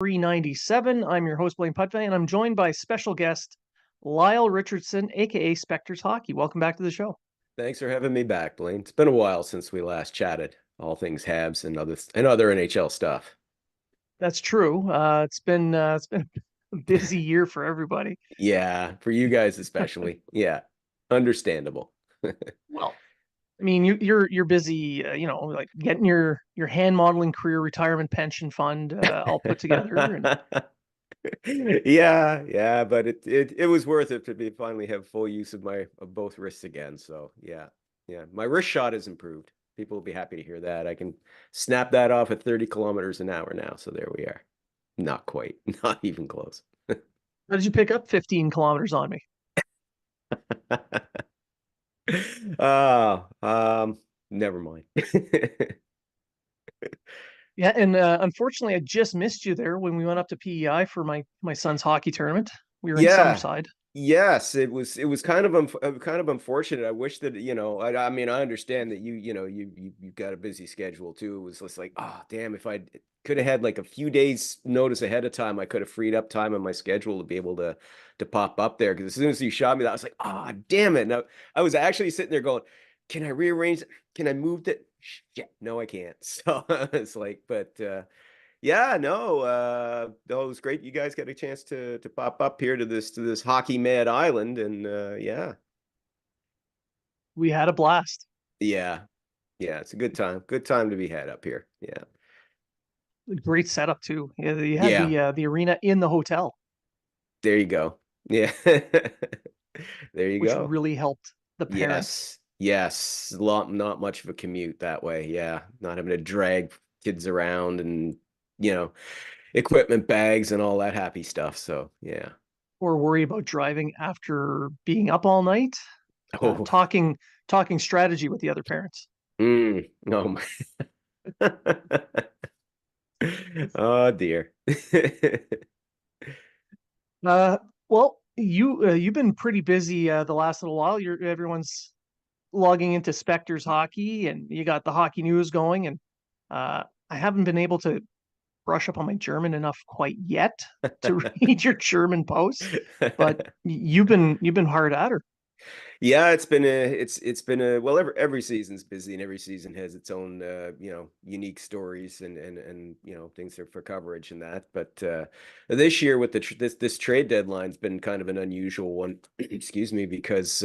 397. I'm your host, Blain, and I'm joined by special guest Lyle Richardson, aka Spector's Hockey. Welcome back to the show. Thanks for having me back, Blaine. It's been a while since we last chatted. All things Habs and other NHL stuff. That's true. It's been a busy year for everybody. Yeah, for you guys especially. Yeah, understandable. Well, I mean, you're busy, like getting your hand modeling career retirement pension fund all put together, and Yeah, but it was worth it to be finally have full use of both wrists again. So yeah, my wrist shot has improved. People will be happy to hear that. I can snap that off at 30 kilometers an hour now. So there we are. Not quite, not even close. how did you pick up 15 kilometers on me? Oh, never mind. Yeah, and unfortunately, I just missed you there when we went up to PEI for my son's hockey tournament. We were in Yeah. Summerside. Yes, it was kind of kind of unfortunate. I wish that, I mean, I understand that you've got a busy schedule too. It was just like, oh, damn, if I could have had like a few days notice ahead of time, I could have freed up time in my schedule to be able to pop up there. Because as soon as you shot me that, I was like, oh, damn it. Now I was actually sitting there going, can I rearrange it? Can I move it? Shit, no, I can't. So it's like, but yeah, no, no, it was great. You guys got a chance to pop up here to this hockey mad island, and yeah, We had a blast. yeah, yeah, it's a good time. Good time to be had up here. Yeah, Great setup too. Yeah, you had yeah. the arena in the hotel, There you go. Yeah, there you which go. really helped the parents. Yes, yes. Not much of a commute that way. Yeah, not having to drag kids around and you know equipment bags and all that happy stuff. So yeah. Or worry about driving after being up all night, uh, Oh, talking talking strategy with the other parents. oh my. Oh dear. Uh, well, you've been pretty busy the last little while. Everyone's logging into Spector's hockey, and you got the hockey news going. And I haven't been able to brush up on my German enough quite yet to read your German posts, but you've been hard at her. Yeah, it's been a well, every season's busy and every season has its own unique stories and things for coverage and that. But this year with this trade deadline's been kind of an unusual one, excuse me, because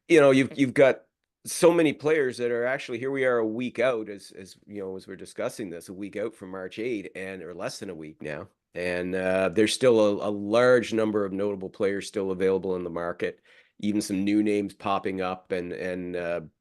you've got so many players that are actually here. We are a week out as we're discussing this, a week out from March 8 and or less than a week now. And there's still a large number of notable players still available in the market, even some new names popping up and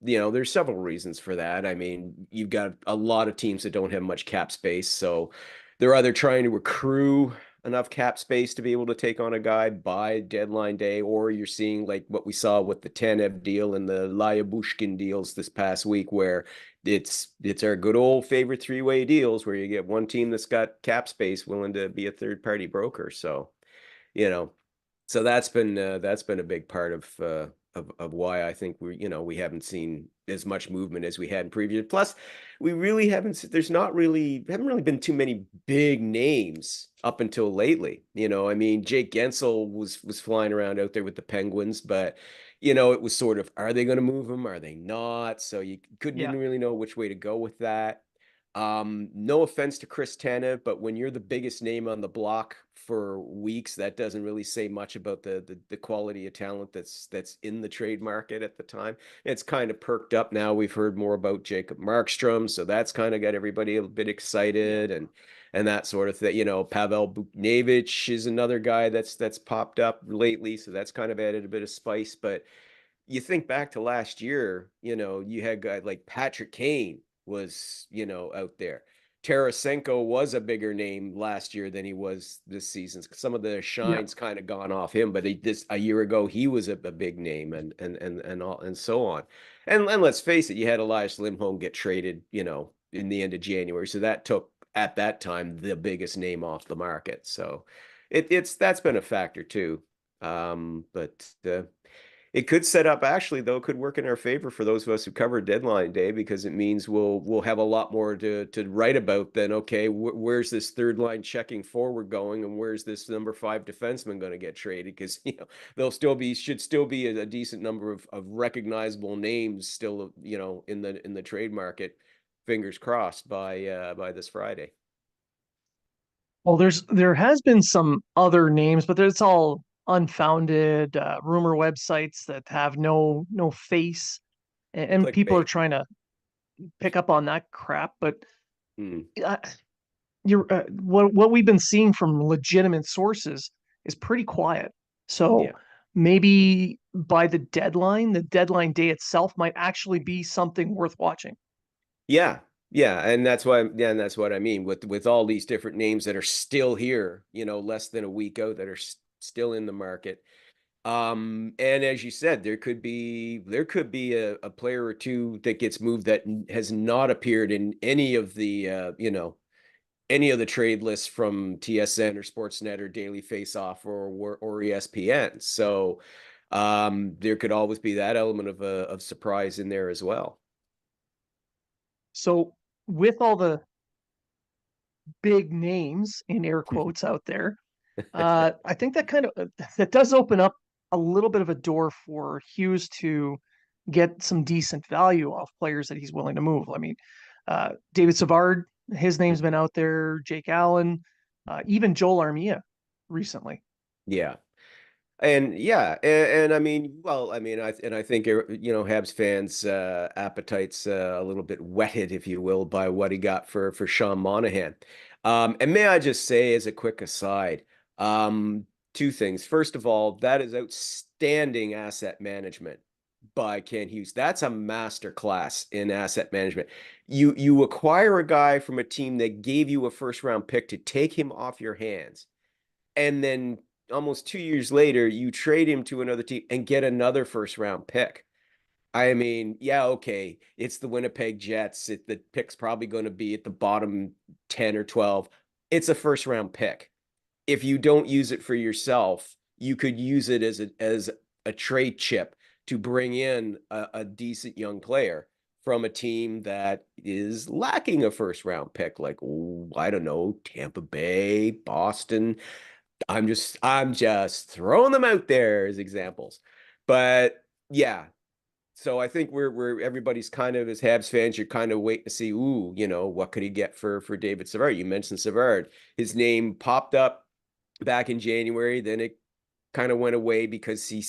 there's several reasons for that. I mean, you've got a lot of teams that don't have much cap space, so they're either trying to accrue enough cap space to be able to take on a guy by deadline day, or you're seeing like what we saw with the Tanev deal and the Lyabushkin deals this past week, where it's our good old favorite three-way deals where you get one team that's got cap space willing to be a third-party broker. So, you know, so that's been a big part of why I think we haven't seen as much movement as we had in previous. Plus, we really haven't. There's not really haven't really been too many big names up until lately. I mean, Jake Gensel was flying around out there with the Penguins, but it was sort of, are they going to move him? Are they not? So you Yeah, didn't really know which way to go with that. No offense to Chris Tanev, but when you're the biggest name on the block for weeks, that doesn't really say much about the quality of talent that's in the trade market at the time. It's kind of perked up now. We've heard more about Jacob Markstrom, so that's kind of got everybody a bit yeah. excited and that sort of thing. Pavel Buchnevich is another guy that's popped up lately, so that's kind of added a bit of spice. But you think back to last year, you had guys like Patrick Kane was, out there. Tarasenko was a bigger name last year than he was this season. Some of the Yeah. shine's kind of gone off him, but this a year ago he was a big name and all and so on. And let's face it, you had Elias Lindholm get traded, in the end of January, so that took at that time the biggest name off the market. So it's that's been a factor too. But It could set up actually, though, it could work in our favor for those of us who cover deadline day because it means we'll have a lot more to write about than okay, where's this third line checking forward going and where's this number five defenseman going to get traded? Because there'll still be should still be a decent number of recognizable names still in the trade market. Fingers crossed by this Friday. Well, there has been some other names, but it's all unfounded rumor websites that have no face, and people are Clickbait. trying to pick up on that crap. But Mm, uh, you're what we've been seeing from legitimate sources is pretty quiet. So yeah. maybe by the deadline day itself might actually be something worth watching. Yeah. Yeah, and that's what I mean with all these different names that are still here, less than a week out that are still in the market. And as you said, there could be a player or two that gets moved that has not appeared in any of the trade lists from TSN or Sportsnet or Daily Faceoff or ESPN. So there could always be that element of surprise in there as well. So with all the big names in air quotes out there, I think that kind of that does open up a little bit of a door for Hughes to get some decent value off players that he's willing to move. I mean, David Savard, his name's been out there. Jake Allen, even Joel Armia recently. Yeah. And yeah, and I mean, well, I mean, I think Habs fans' appetites a little bit whetted, if you will, by what he got for Sean Monahan. And may I just say, as a quick aside, two things. First of all, that is outstanding asset management by Ken Hughes. That's a master class in asset management. You acquire a guy from a team that gave you a first round pick to take him off your hands and then almost 2 years later, you trade him to another team and get another first round pick. I mean, yeah, okay, it's the Winnipeg Jets. The pick's probably going to be at the bottom 10 or 12. It's a first round pick. If you don't use it for yourself, you could use it as a trade chip to bring in a decent young player from a team that is lacking a first round pick, like, I don't know, Tampa Bay, Boston. I'm just throwing them out there as examples. But yeah, so I think we're everybody's kind of as Habs fans, you're kind of waiting to see, ooh, what could he get for David Savard? You mentioned Savard. His name popped up back in January, then it kind of went away because he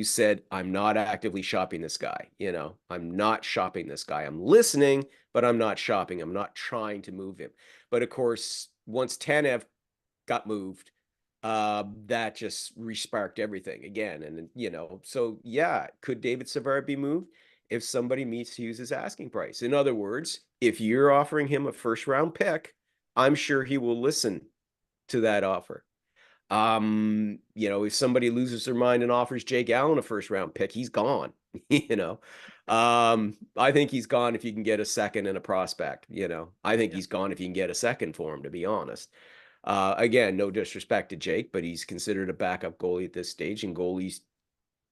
said, I'm not actively shopping this guy. I'm not shopping this guy. I'm listening, but I'm not shopping. I'm not trying to move him. But of course, once Tanev got moved, that just resparked everything again. And so yeah, could David Savard be moved if somebody meets Hughes' asking price? In other words, if you're offering him a first round pick, I'm sure he will listen to that offer. If somebody loses their mind and offers Jake Allen a first round pick, he's gone. you know. I think he's gone if you can get a second and a prospect. I think Yeah. he's gone if you can get a second for him, to be honest. Again, no disrespect to Jake, but he's considered a backup goalie at this stage, and goalies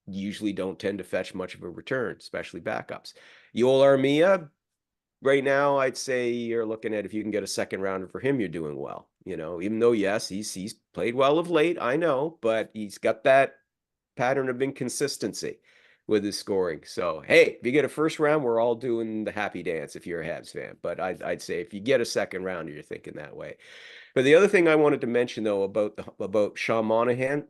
usually don't tend to fetch much of a return, especially backups. Yoel Armia, right now, I'd say you're looking at if you can get a second rounder for him, you're doing well. Even though yes, he's played well of late, I know, but he's got that pattern of inconsistency with his scoring. So hey, if you get a first round, we're all doing the happy dance if you're a Habs fan. But I'd say if you get a second rounder, you're thinking that way. But the other thing I wanted to mention though about Sean Monahan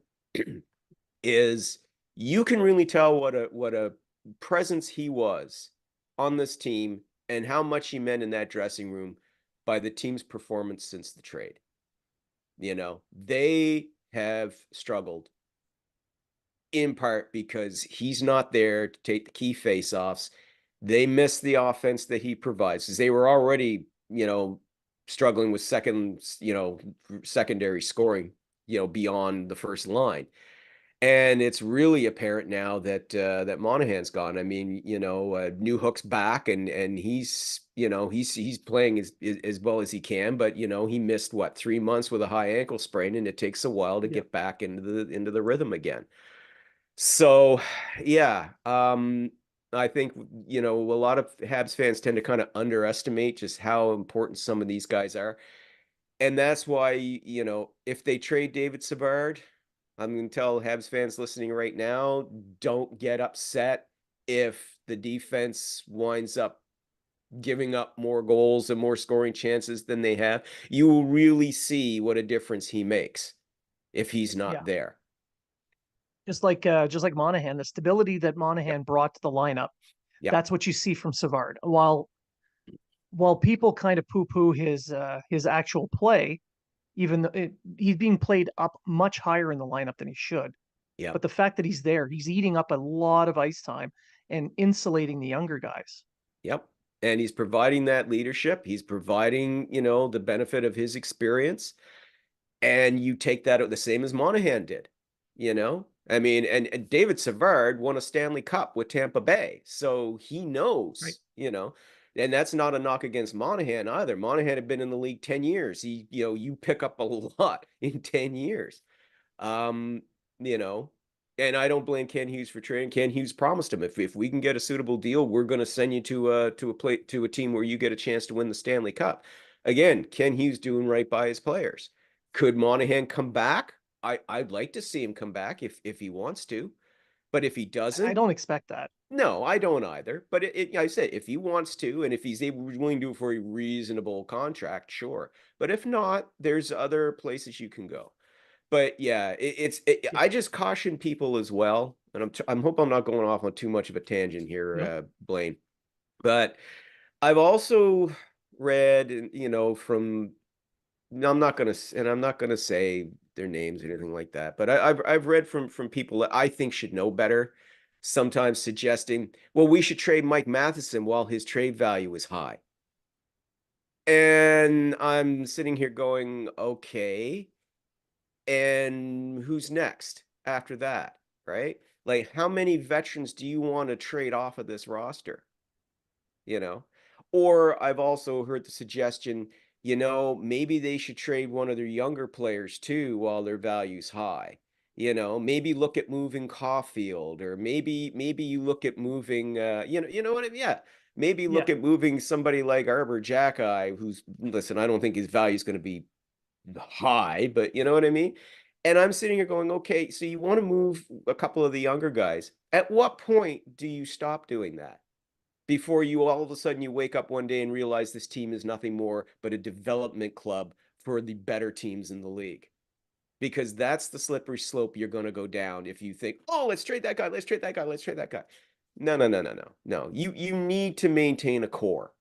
is you can really tell what a presence he was on this team and how much he meant in that dressing room by the team's performance since the trade. They have struggled in part because he's not there to take the key faceoffs. They miss the offense that he provides because they were already, struggling with secondary scoring, beyond the first line. And it's really apparent now that Monahan's gone. I mean, New Hook's back, and he's playing as well as he can. But he missed what 3 months with a high ankle sprain, and it takes a while to Yeah. get back into the rhythm again. So, yeah, I think, a lot of Habs fans tend to kind of underestimate just how important some of these guys are. And that's why, if they trade David Savard, I'm going to tell Habs fans listening right now, don't get upset if the defense winds up giving up more goals and more scoring chances than they have. You will really see what a difference he makes if he's Yeah. not there. Just like Monahan, the stability that Yep. Monahan brought to the lineup, Yep. that's what you see from Savard. While people kind of poo-poo his actual play, even though he's being played up much higher in the lineup than he should. Yep. But the fact that he's there, he's eating up a lot of ice time and insulating the younger guys. Yep. And he's providing that leadership. He's providing, the benefit of his experience. And you take that the same as Monahan did, I mean, and David Savard won a Stanley Cup with Tampa Bay. So he Right. knows, and that's not a knock against Monahan either. Monahan had been in the league 10 years. You pick up a lot in 10 years. Um, you know, and I don't blame Ken Hughes for trading. Ken Hughes promised him if we can get a suitable deal, we're going to send you to a team where you get a chance to win the Stanley Cup. Again, Ken Hughes doing right by his players. Could Monahan come back? I'd like to see him come back if he wants to, but if he I doesn't, don't expect that. no, I don't either. But I said if he wants to, and if he's willing to do it for a reasonable contract, sure. But if not, there's other places you can go. But yeah, Yeah. I just caution people as well, and I'm hope I'm not going off on too much of a tangent here, Nope. Blaine. But I've also read, from I'm not gonna say their names or anything like that, but I've read from people that I think should know better, sometimes suggesting, well, we should trade Mike Matheson while his trade value is high. And I'm sitting here going, okay, and who's next after that, right? Like, how many veterans do you want to trade off of this roster? you know? Or I've also heard the suggestion, maybe they should trade one of their younger players too while their value's high. Maybe look at moving Caulfield, or maybe you look at moving you know what I mean? Yeah. Maybe Yeah. look at moving somebody like Arbor Jacki, who's, listen, I don't think his value is going to be high, but you know what I mean? And I'm sitting here going, okay, so you want to move a couple of the younger guys. At what point do you stop doing that? Before you all of a sudden you wake up one day and realize this team is nothing more but a development club for the better teams in the league. Because that's the slippery slope you're going to go down if you think, oh, let's trade that guy, let's trade that guy, let's trade that guy. No, no, no, no, no, no. You need to maintain a core.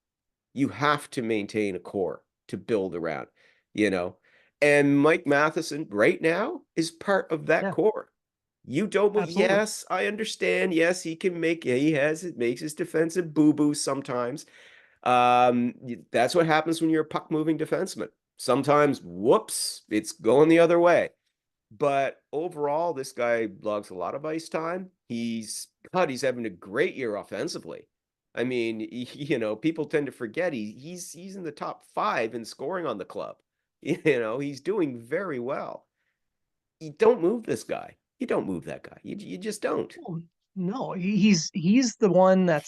You have to maintain a core to build around, you know. And Mike Matheson right now is part of that Yeah. core. You don't move. Absolutely. Yes, I understand. Yes, it makes his defensive boo-boo sometimes. That's what happens when you're a puck moving defenseman. Sometimes, whoops, it's going the other way. But overall, this guy logs a lot of ice time. He's having a great year offensively. I mean, people tend to forget he's in the top 5 in scoring on the club. He's doing very well. You don't move this guy. You don't move that guy. You just don't. Well, no, he's the one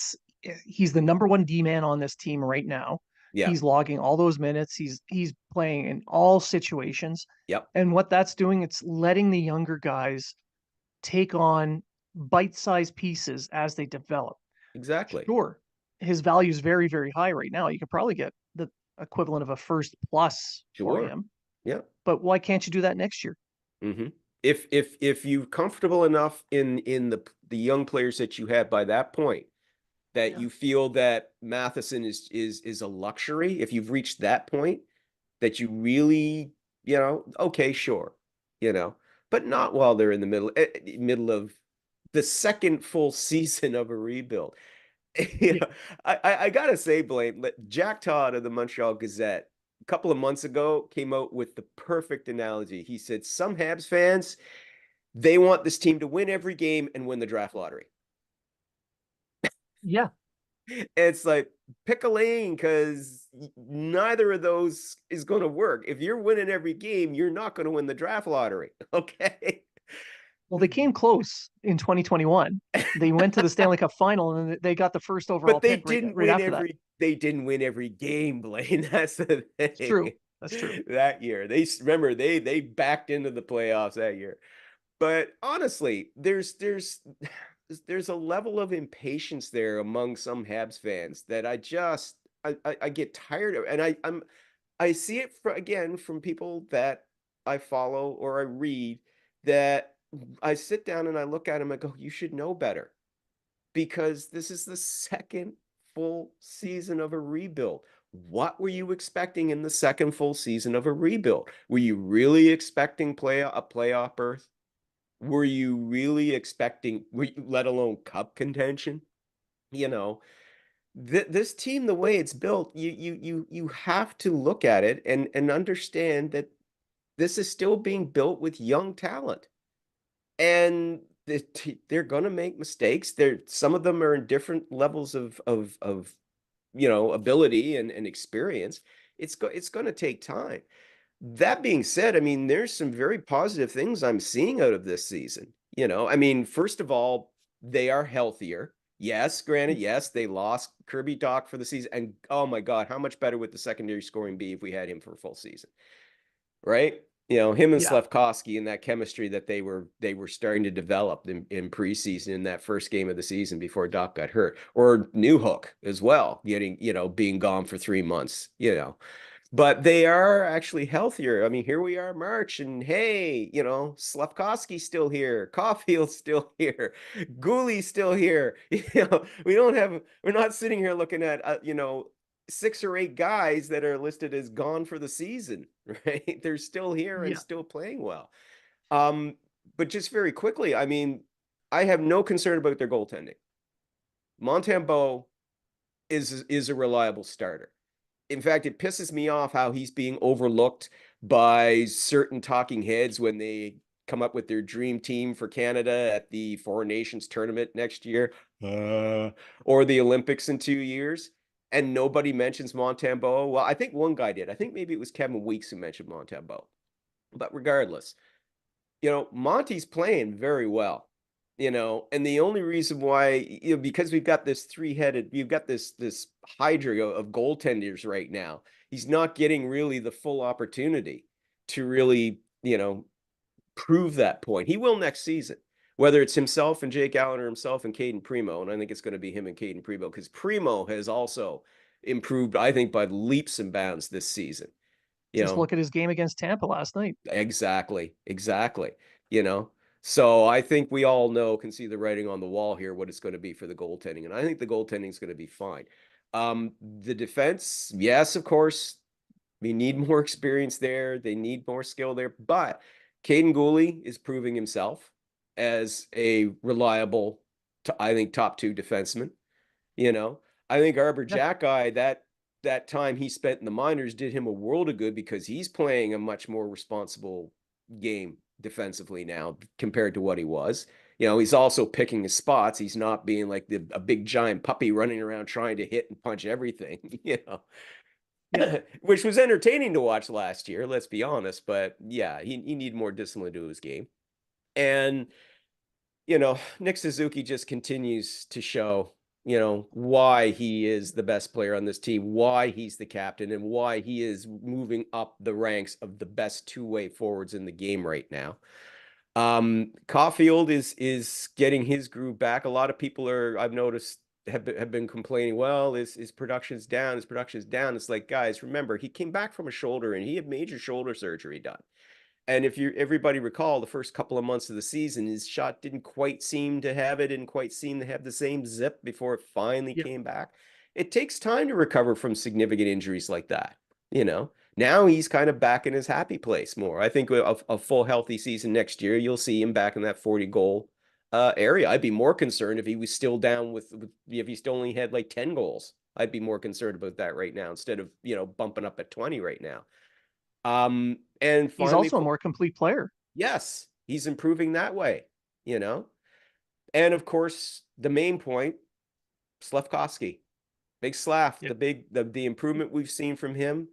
he's the number one D man on this team right now. Yeah. He's logging all those minutes. He's playing in all situations. Yep. And what that's doing, it's letting the younger guys take on bite-sized pieces as they develop. Exactly. Sure, his value is very, very high right now. You could probably get the equivalent of a first plus for Sure. him, Yeah. but why can't you do that next year? hmm if you're comfortable enough in the young players that you have by that point, that Yeah. you feel that Matheson is a luxury, if you've reached that point, that you really, okay, sure, but not while they're in the middle of the second full season of a rebuild. you Yeah. know, I gotta say, Blaine, Jack Todd of the Montreal Gazette a couple of months ago came out with the perfect analogy. He said some Habs fans, they want this team to win every game and win the draft lottery. Yeah. It's like, pick a lane, because neither of those is going to work. If you're winning every game, you're not going to win the draft lottery. Okay. Well, they came close in 2021. They went to the Stanley Cup final and they got the first overall But pick right after that. they didn't win every game, Blaine. That's the It's true. thing. That's true. That year. Remember they backed into the playoffs that year. But honestly, there's a level of impatience there among some Habs fans that I get tired of. And I see it again from people that I follow or I read, that I sit down and I look at them and go, you should know better, because this is the second full season of a rebuild. What were you expecting in the second full season of a rebuild? Were you really expecting a playoff berth? Were you really expecting, let alone cup contention? You know, this team, the way it's built, you have to look at it and understand that this is still being built with young talent, and they're going to make mistakes. Some of them are in different levels of ability and experience. It's going to take time. That being said, I mean, there's some very positive things I'm seeing out of this season. I mean, first of all, they are healthier. Yes, granted, yes, they lost Kirby Doc for the season. And oh my God, how much better would the secondary scoring be if we had him for a full season? Right? Him and Yeah. Slafkovsky and that chemistry that they were starting to develop in preseason, in that first game of the season before Doc got hurt, or Newhook as well, being gone for 3 months. But they are actually healthier. I mean, here we are, March, and hey, Slafkovsky's still here, Caulfield's still here, Gooley's still here. We're not sitting here looking at 6 or 8 guys that are listed as gone for the season, right? They're still here and Yeah. still playing well. Um, but just very quickly, I mean, I have no concern about their goaltending. Montembeault is a reliable starter. In fact, it pisses me off how he's being overlooked by certain talking heads when they come up with their dream team for Canada at the Four Nations tournament next year, or the Olympics in 2 years, and nobody mentions Montembeault. Well, I think one guy did. I think maybe it was Kevin Weeks who mentioned Montembeault. But regardless, Monty's playing very well. And the only reason why, because we've got you've got this hydra of goaltenders right now. He's not getting really the full opportunity to really, prove that point. He will next season, whether it's himself and Jake Allen or himself and Caden Primo. And I think it's going to be him and Caden Primo, because Primo has also improved, I think, by leaps and bounds this season. You Just know, look at his game against Tampa last night. Exactly, exactly. You know, so I think we all can see the writing on the wall here, what it's going to be for the goaltending, and I think the goaltending is going to be fine. The defense, yes, of course, we need more experience there. They need more skill there, but Caden Gooley is proving himself as a reliable, I think, top 2 defenseman. You know, I think Arbor Yeah. Jackeye, that time he spent in the minors did him a world of good, because he's playing a much more responsible game defensively now compared to what he was. He's also picking his spots. He's not being like a big giant puppy running around trying to hit and punch everything, Yeah. which was entertaining to watch last year, let's be honest. But yeah, he needed more discipline to his game. And Nick Suzuki just continues to show, why he is the best player on this team, why he's the captain, and why he is moving up the ranks of the best two-way forwards in the game right now. Caulfield is getting his groove back. A lot of people I've noticed, have been complaining, well, his production's down, his production's down. It's like, guys, remember, he came back from a shoulder and he had major shoulder surgery done. And if everybody recall, the first couple of months of the season, his shot didn't quite seem to have the same zip before it finally Yeah. came back. It takes time to recover from significant injuries like that. Now he's kind of back in his happy place more. I think a full healthy season next year, you'll see him back in that 40 goal area. I'd be more concerned if he was still down if he still only had like 10 goals. I'd be more concerned about that right now, instead of, bumping up at 20 right now. And He's finally, also a more complete player. yes, he's improving that way, you know? And of course, the main point, Slafkovsky, big Slaf, Yeah. the improvement we've seen from him.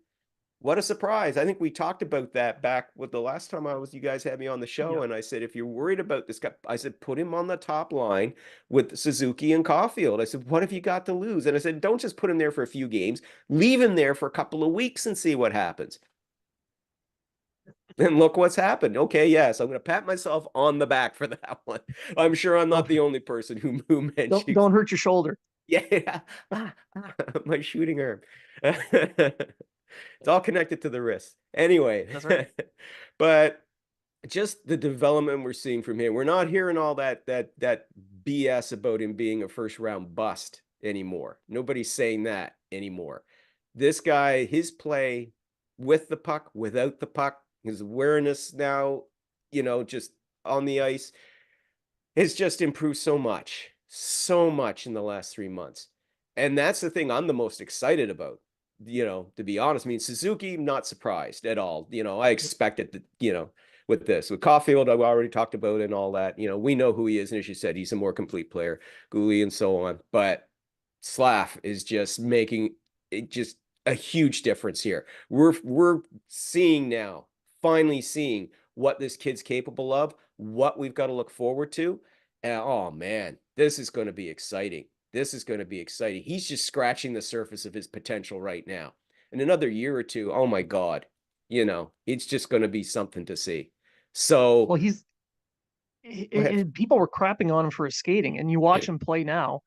What a surprise. I think we talked about that back with the last time you guys had me on the show. Yeah. And I said, if you're worried about this guy, I said, put him on the top line with Suzuki and Caulfield. I said, what have you got to lose? And I said, don't just put him there for a few games, leave him there for a couple of weeks and see what happens. And look what's happened. Okay, yes, I'm going to pat myself on the back for that one. I'm sure I'm not Don't the only person who don't mentions. don't hurt your shoulder. Yeah, my shooting arm. It's all connected to the wrist. Anyway, That's right. but just the development we're seeing from him. We're not hearing all that BS about him being a first round bust anymore. Nobody's saying that anymore. This guy, his play with the puck, without the puck, his awareness now, just on the ice has just improved so much in the last 3 months. And that's the thing I'm the most excited about, to be honest. I mean, Suzuki, not surprised at all. I expected that, with this. With Caulfield, I've already talked about and all that. We know who he is. And as you said, he's a more complete player, Gooley and so on. But Slav is just making it just a huge difference here. We're seeing now, finally seeing what this kid's capable of, what we've got to look forward to. And oh man, this is going to be exciting. This is going to be exciting. He's just scratching the surface of his potential right now. In another year or two, oh my God, it's just going to be something to see. So, Well, go ahead. people were crapping on him for his skating, and you watch him play now.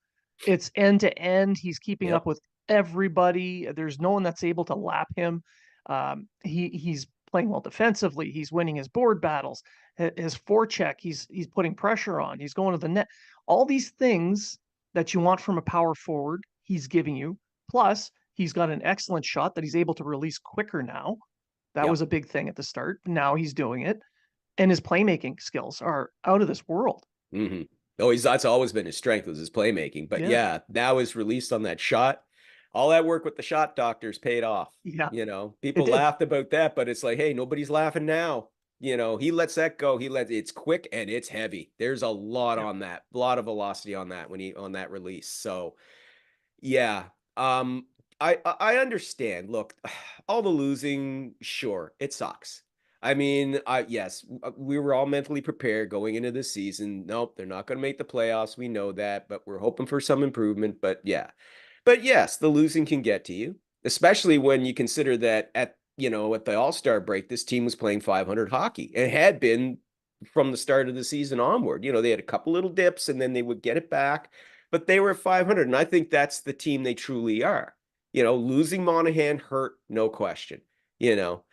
It's end to end. He's keeping up Yep. with everybody. There's no one that's able to lap him. He's playing well defensively. He's winning his board battles. His forecheck. He's putting pressure on. He's going to the net. All these things that you want from a power forward, he's giving you. Plus, he's got an excellent shot that he's able to release quicker now. That was Yep. a big thing at the start. Now he's doing it, and his playmaking skills are out of this world. Mm-hmm. Oh, that's always been his strength was his playmaking. But Yeah, yeah, now his released on that shot. All that work with the shot doctors paid off. yeah, it People did. laughed about that, but it's like, hey, nobody's laughing now. He lets that go. It's quick and it's heavy. There's a lot Yeah. on that, a lot of velocity on that on that release. So yeah. Um, I understand. Look, all the losing, sure, it sucks. I mean, yes, we were all mentally prepared going into the season. Nope, they're not going to make the playoffs. We know that, but we're hoping for some improvement. But yeah, but yes, the losing can get to you, especially when you consider that at the All-Star break, this team was playing 500 hockey and had been from the start of the season onward. They had a couple little dips and then they would get it back, but they were 500. And I think that's the team they truly are. Losing Monahan hurt, no question, you know.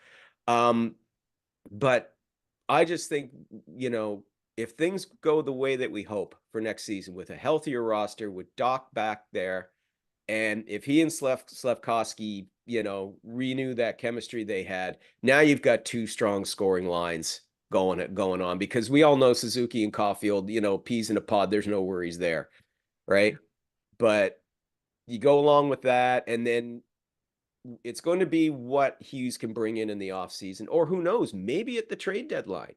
Um, but I just think, if things go the way that we hope for next season with a healthier roster, with Doc back there, and if he and Slafkovsky, renew that chemistry they had, now you've got two strong scoring lines going on because we all know Suzuki and Caulfield, peas in a pod. There's no worries there, right? But you go along with that, and then it's going to be what Hughes can bring in the offseason, or who knows, maybe at the trade deadline,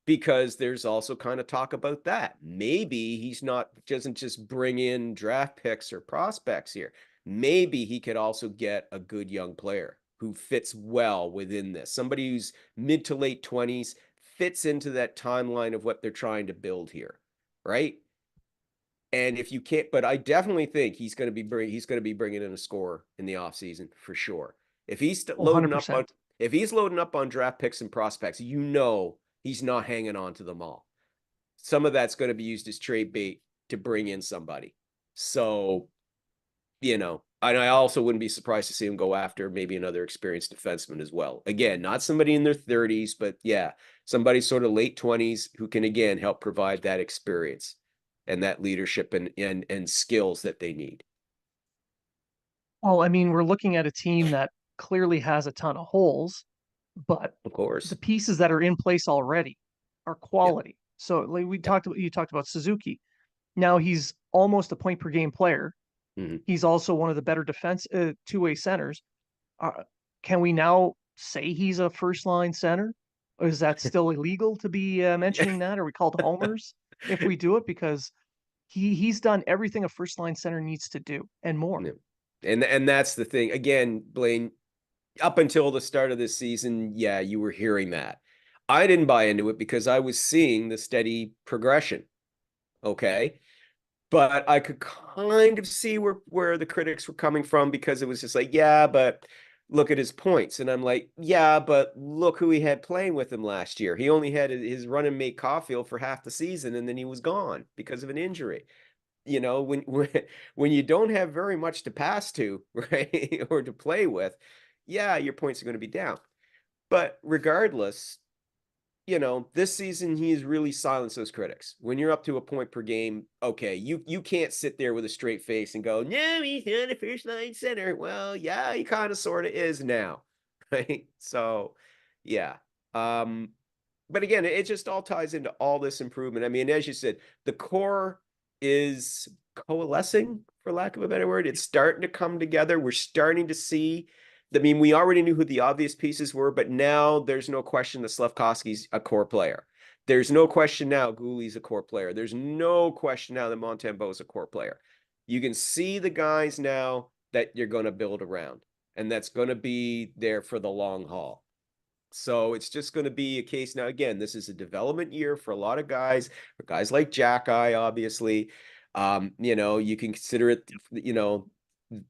because there's also kind of talk about that. Maybe he's not doesn't just bring in draft picks or prospects here. Maybe he could also get a good young player who fits well within this. Somebody who's mid to late 20s fits into that timeline of what they're trying to build here, right? And if you can't, but I definitely think he's going to be bringing in a scorer in the offseason for sure. If he's Oh, loading up on 100%. if he's loading up on draft picks and prospects, he's not hanging on to them all. Some of that's going to be used as trade bait to bring in somebody. So, and I also wouldn't be surprised to see him go after maybe another experienced defenseman as well. Again, not somebody in their 30s, but yeah, somebody sort of late 20s who can again help provide that experience and that leadership and skills that they need. Well, I mean, we're looking at a team that clearly has a ton of holes, but Of the course. pieces that are in place already are Yep. quality. So, like Yep. you talked about Suzuki. Now he's almost a point per game player. Mm-hmm. He's also one of the better defense two-way centers. Uh, can we now say he's a first line center? Or is that still illegal to be mentioning that? Are we called homers if we do it? Because he's done everything a first line center needs to do and more. Yeah. And that's the thing. Again, Blaine, Up until the start of this season, yeah, you were hearing that. I didn't buy into it because I was seeing the steady progression. Okay. But I could kind of see where the critics were coming from because it was just like, yeah, but look at his points. And I'm like, yeah, but look who he had playing with him last year. He only had his running mate Caulfield for half the season, and then he was gone because of an injury. When you don't have very much to pass to, right, or to play with, yeah, your points are going to be down. But regardless, this season he's really silenced those critics. When you're up to a point per game, okay, you can't sit there with a straight face and go, no, he's not a first line center. Well, yeah, he kind of sort of is now, right? So, yeah. Um, but again, it just all ties into all this improvement. I mean, as you said, the core is coalescing, for lack of a better word. It's starting to come together. We're starting to see. I mean, we already knew who the obvious pieces were, but now there's no question that Slafkovsky's a core player. There's no question now Gooley's a core player. There's no question now that Montembeau's a core player. You can see the guys now that you're going to build around, and that's going to be there for the long haul. So it's just going to be a case now. Again, this is a development year for a lot of guys, for guys like Jack-Eye, obviously. You can consider it,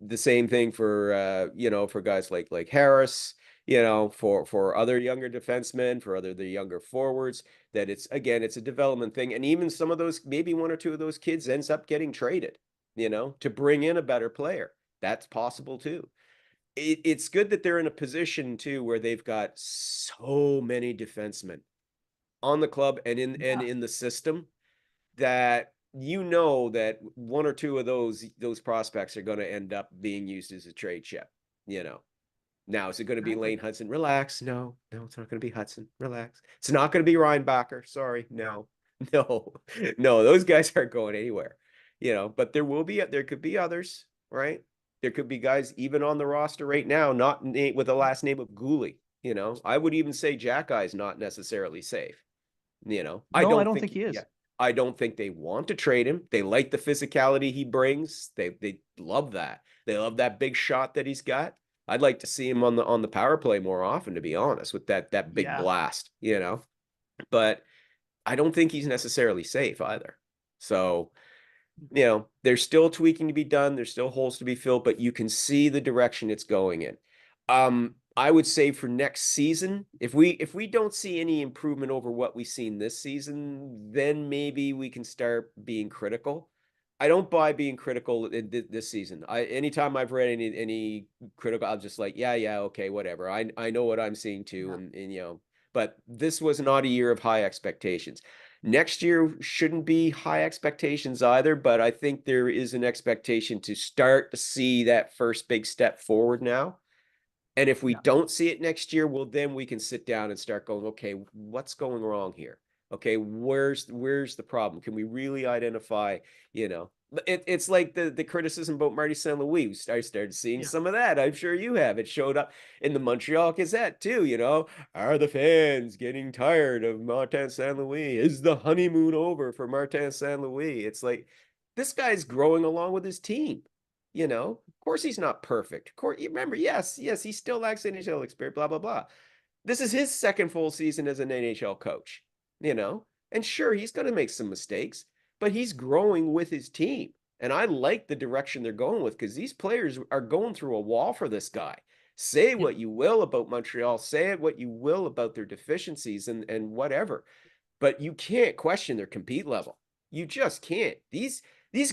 the same thing for for guys like Harris, for other younger defensemen, for the younger forwards, that it's a development thing. And even some of those, maybe one or two of those kids ends up getting traded, to bring in a better player. That's possible too. It's good that they're in a position too where they've got so many defensemen on the club and Yeah. in the system, that that one or two of those prospects are going to end up being used as a trade chip. You know, now is it going to be Exactly. Lane Hudson? Relax, no, it's not going to be Hudson. Relax, it's not going to be Ryan Backer. Sorry, no, no, no, those guys aren't going anywhere. But there could be others, right? There could be guys even on the roster right now, not with the last name of Gooley. I would even say Jack-Eye's not necessarily safe. I No, I don't don't think, think he yeah, is. I don't think they want to trade him. They like the physicality he brings. They love that. They love that big shot that he's got. I'd like to see him on the power play more often, to be honest, with that big Yeah. blast. But I don't think he's necessarily safe either. So, there's still tweaking to be done. There's still holes to be filled, but you can see the direction it's going in. I would say for next season, if we don't see any improvement over what we've seen this season, then maybe we can start being critical. I don't buy being critical this season. Anytime I've read any critical, I'm just like, yeah, okay, whatever. I know what I'm seeing too, Yeah. and but this was not a year of high expectations. Next year shouldn't be high expectations either, but I think there is an expectation to start to see that first big step forward now. And if we Yeah. don't see it next year, well, then we can sit down and start going, okay, what's going wrong here? Okay, where's the problem? Can we really identify, you know? It's like the criticism about Marty St. Louis. I started seeing Yeah. some of that. I'm sure you have. It showed up in the Montreal Gazette too. Are the fans getting tired of Martin St. Louis? Is the honeymoon over for Martin St. Louis? It's like this guy's growing along with his team. Of course he's not perfect. Of course, you remember, yes, he still lacks NHL experience, blah, blah, blah. This is his second full season as an NHL coach, you know? And sure, he's going to make some mistakes, but he's growing with his team. And I like the direction they're going with, because these players are going through a wall for this guy. Say Yep. what you will about Montreal, say it what you will about their deficiencies and whatever, but you can't question their compete level. You just can't. These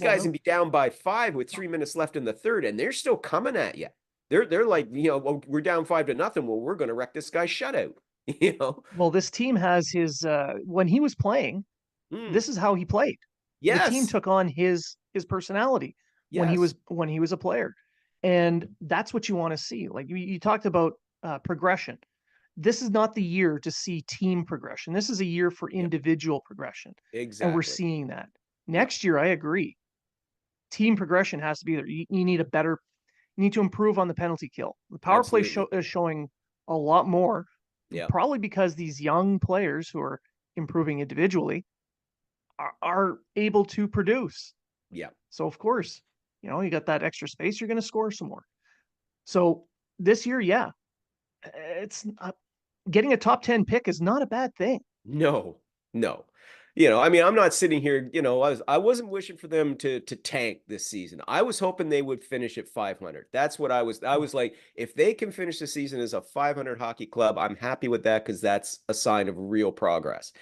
Well, guys can no. be down by 5 with 3 minutes left in the third, and they're still coming at you. They're like, well, we're down 5-0. Well, we're going to wreck this guy's shutout. You know, Well, this team has his when he was playing, mm, this is how he played. The team yes, took on his personality yes, when he was a player. And that's what you want to see. Like you talked about progression. This is not the year to see team progression. This is a year for yep, individual progression. And we're exactly, seeing that. yep, Next year, I agree. Team progression has to be there. You need you need to improve on the penalty kill. The power play absolutely, is showing a lot more, yep, probably because these young players who are improving individually are able to produce. yep, So of course, you got that extra space, you're going to score some more. So this year, yeah, it's getting a top 10 pick is not a bad thing. No, no. I mean, I'm not sitting here, I wasn't wishing for them to tank this season. I was hoping they would finish at 500. That's what I was like, if they can finish the season as a 500 hockey club, I'm happy with that because that's a sign of real progress.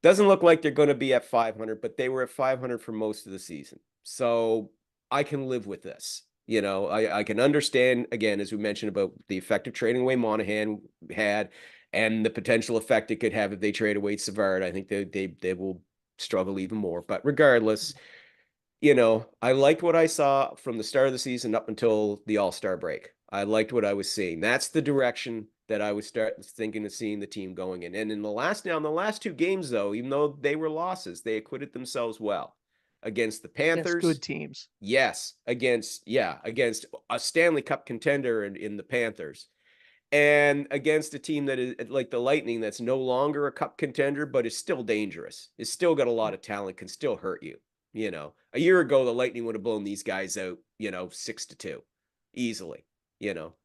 Doesn't look like they're going to be at 500, but they were at 500 for most of the season. So I can live with this. I can understand, again, as we mentioned, about the effect of trading away Monahan had and the potential effect it could have if they trade away Savard. I think they will struggle even more. But regardless, I liked what I saw from the start of the season up until the All-Star break. I liked what I was seeing. That's the direction that I was thinking of seeing the team going in. And in the last 2 games, though, even though they were losses, they acquitted themselves well against the Against Panthers. good teams. Yes, against a Stanley Cup contender in the Panthers, and against a team that is like the Lightning, that's no longer a cup contender, but is still dangerous. It's still got a lot of talent, can still hurt you. A year ago, the Lightning would have blown these guys out, 6-2, easily.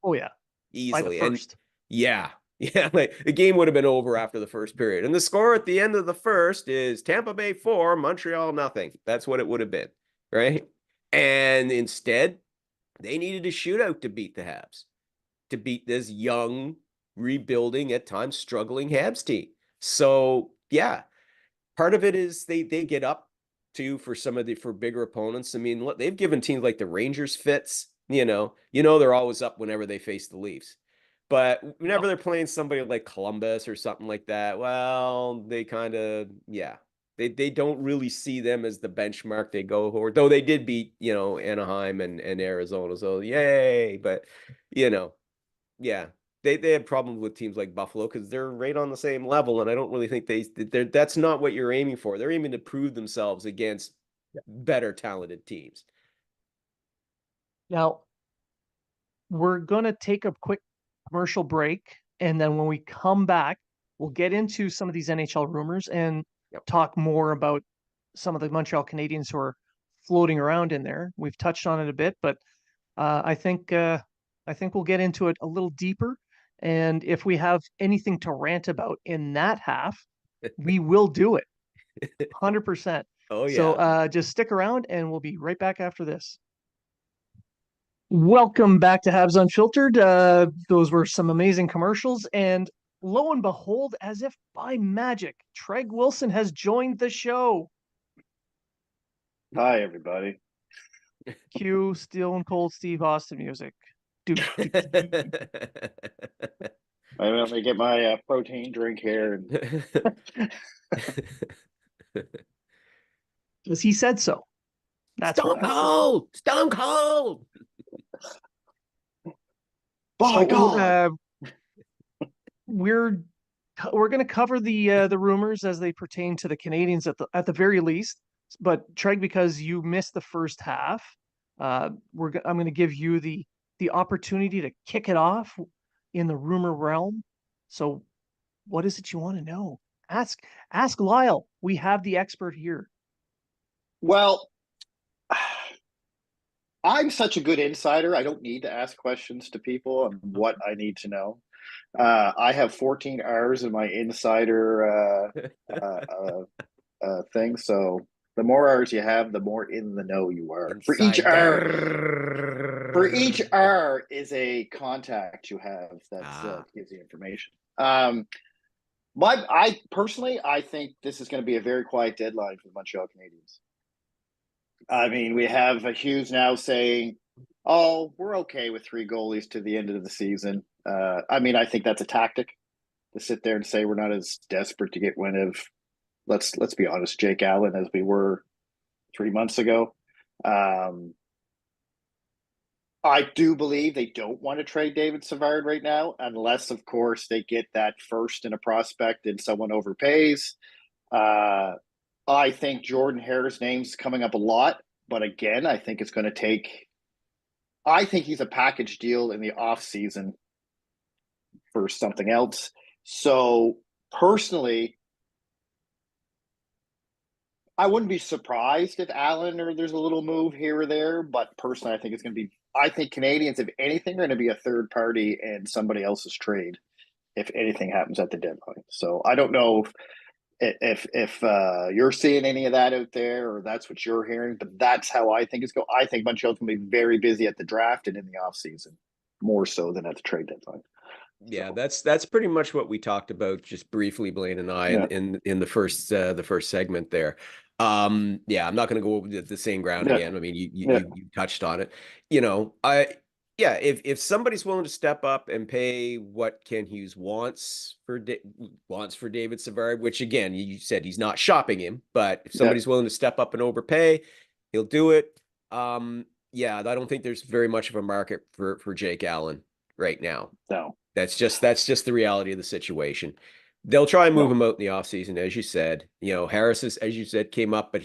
Oh yeah, by the Easily, and first. yeah, yeah, like the game would have been over after the first period, and the score at the end of the first is Tampa Bay 4, Montreal nothing. That's what it would have been, right? And instead, they needed a shootout to beat the Habs, to beat this young, rebuilding, at times struggling Habs team. So yeah, part of it is they get up to for bigger opponents. I mean, they've given teams like the Rangers fits. They're always up whenever they face the Leafs. But whenever Yep. they're playing somebody like Columbus or something like that, well, they kind of, yeah, they don't really see them as the benchmark they go for. Though they did beat, Anaheim and Arizona, so yay. But you know, yeah, they had problems with teams like Buffalo because they're right on the same level, and I don't really think that's not what you're aiming for. They're aiming to prove themselves against better talented teams. Now, we're going to take a quick commercial break. And then when we come back, we'll get into some of these NHL rumors and Yep. talk more about some of the Montreal Canadiens who are floating around in there. We've touched on it a bit, but I think we'll get into it a little deeper. And if we have anything to rant about in that half, we will do it 100%. Oh So yeah. just stick around and we'll be right back after this. Welcome back to Habs Unfiltered. Those were some amazing commercials. And lo and behold, as if by magic, Trege Wilson has joined the show. Hi, everybody. Cue Steel and Cold Steve Austin music. Let me get my protein drink here. Because he said so. That's Stone why. Cold! Stone Cold! By God! We're going to cover the rumors as they pertain to the Canadiens at the very least. But Treg, because you missed the first half, I'm going to give you the opportunity to kick it off in the rumor realm. So, what is it you want to know? Ask Lyle. We have the expert here. Well, I'm such a good insider. I don't need to ask questions to people on what I need to know. I have 14 hours in my insider thing. So the more hours you have, the more in the know you are. Insider. For each R is a contact you have that gives you information. I personally, I think this is going to be a very quiet deadline for the Montreal Canadiens. I mean, we have Hughes now saying, "Oh, we're okay with 3 goalies to the end of the season." I mean, I think that's a tactic to sit there and say we're not as desperate to get one of, let's be honest, Jake Allen as we were 3 months ago. I do believe they don't want to trade David Savard right now, unless, of course, they get that first in a prospect and someone overpays. I think Jordan Hare's name's coming up a lot, but again, I think it's going to take. I think he's a package deal in the off season for something else. So personally, I wouldn't be surprised if Allen or there's a little move here or there, but personally, I think it's going to be. I think Canadians, if anything, are going to be a third party and somebody else's trade if anything happens at the deadline. So I don't know if you're seeing any of that out there or that's what you're hearing, but that's how I think it's going. I think Montreal's going to be very busy at the draft and in the offseason, more so than at the trade deadline. Yeah, So, that's pretty much what we talked about just briefly, Blaine and I, yeah. in the first segment there. Yeah, I'm not going to go over the same ground Yeah. again. I mean, Yeah. you touched on it. Yeah, if somebody's willing to step up and pay what Ken Hughes wants for David Savard, which again you said he's not shopping him, but if Yeah. somebody's willing to step up and overpay, he'll do it. Yeah, I don't think there's very much of a market for Jake Allen right now. No. That's just the reality of the situation. They'll try and move him out in the offseason, as you said. Harris is, as you said, came up, but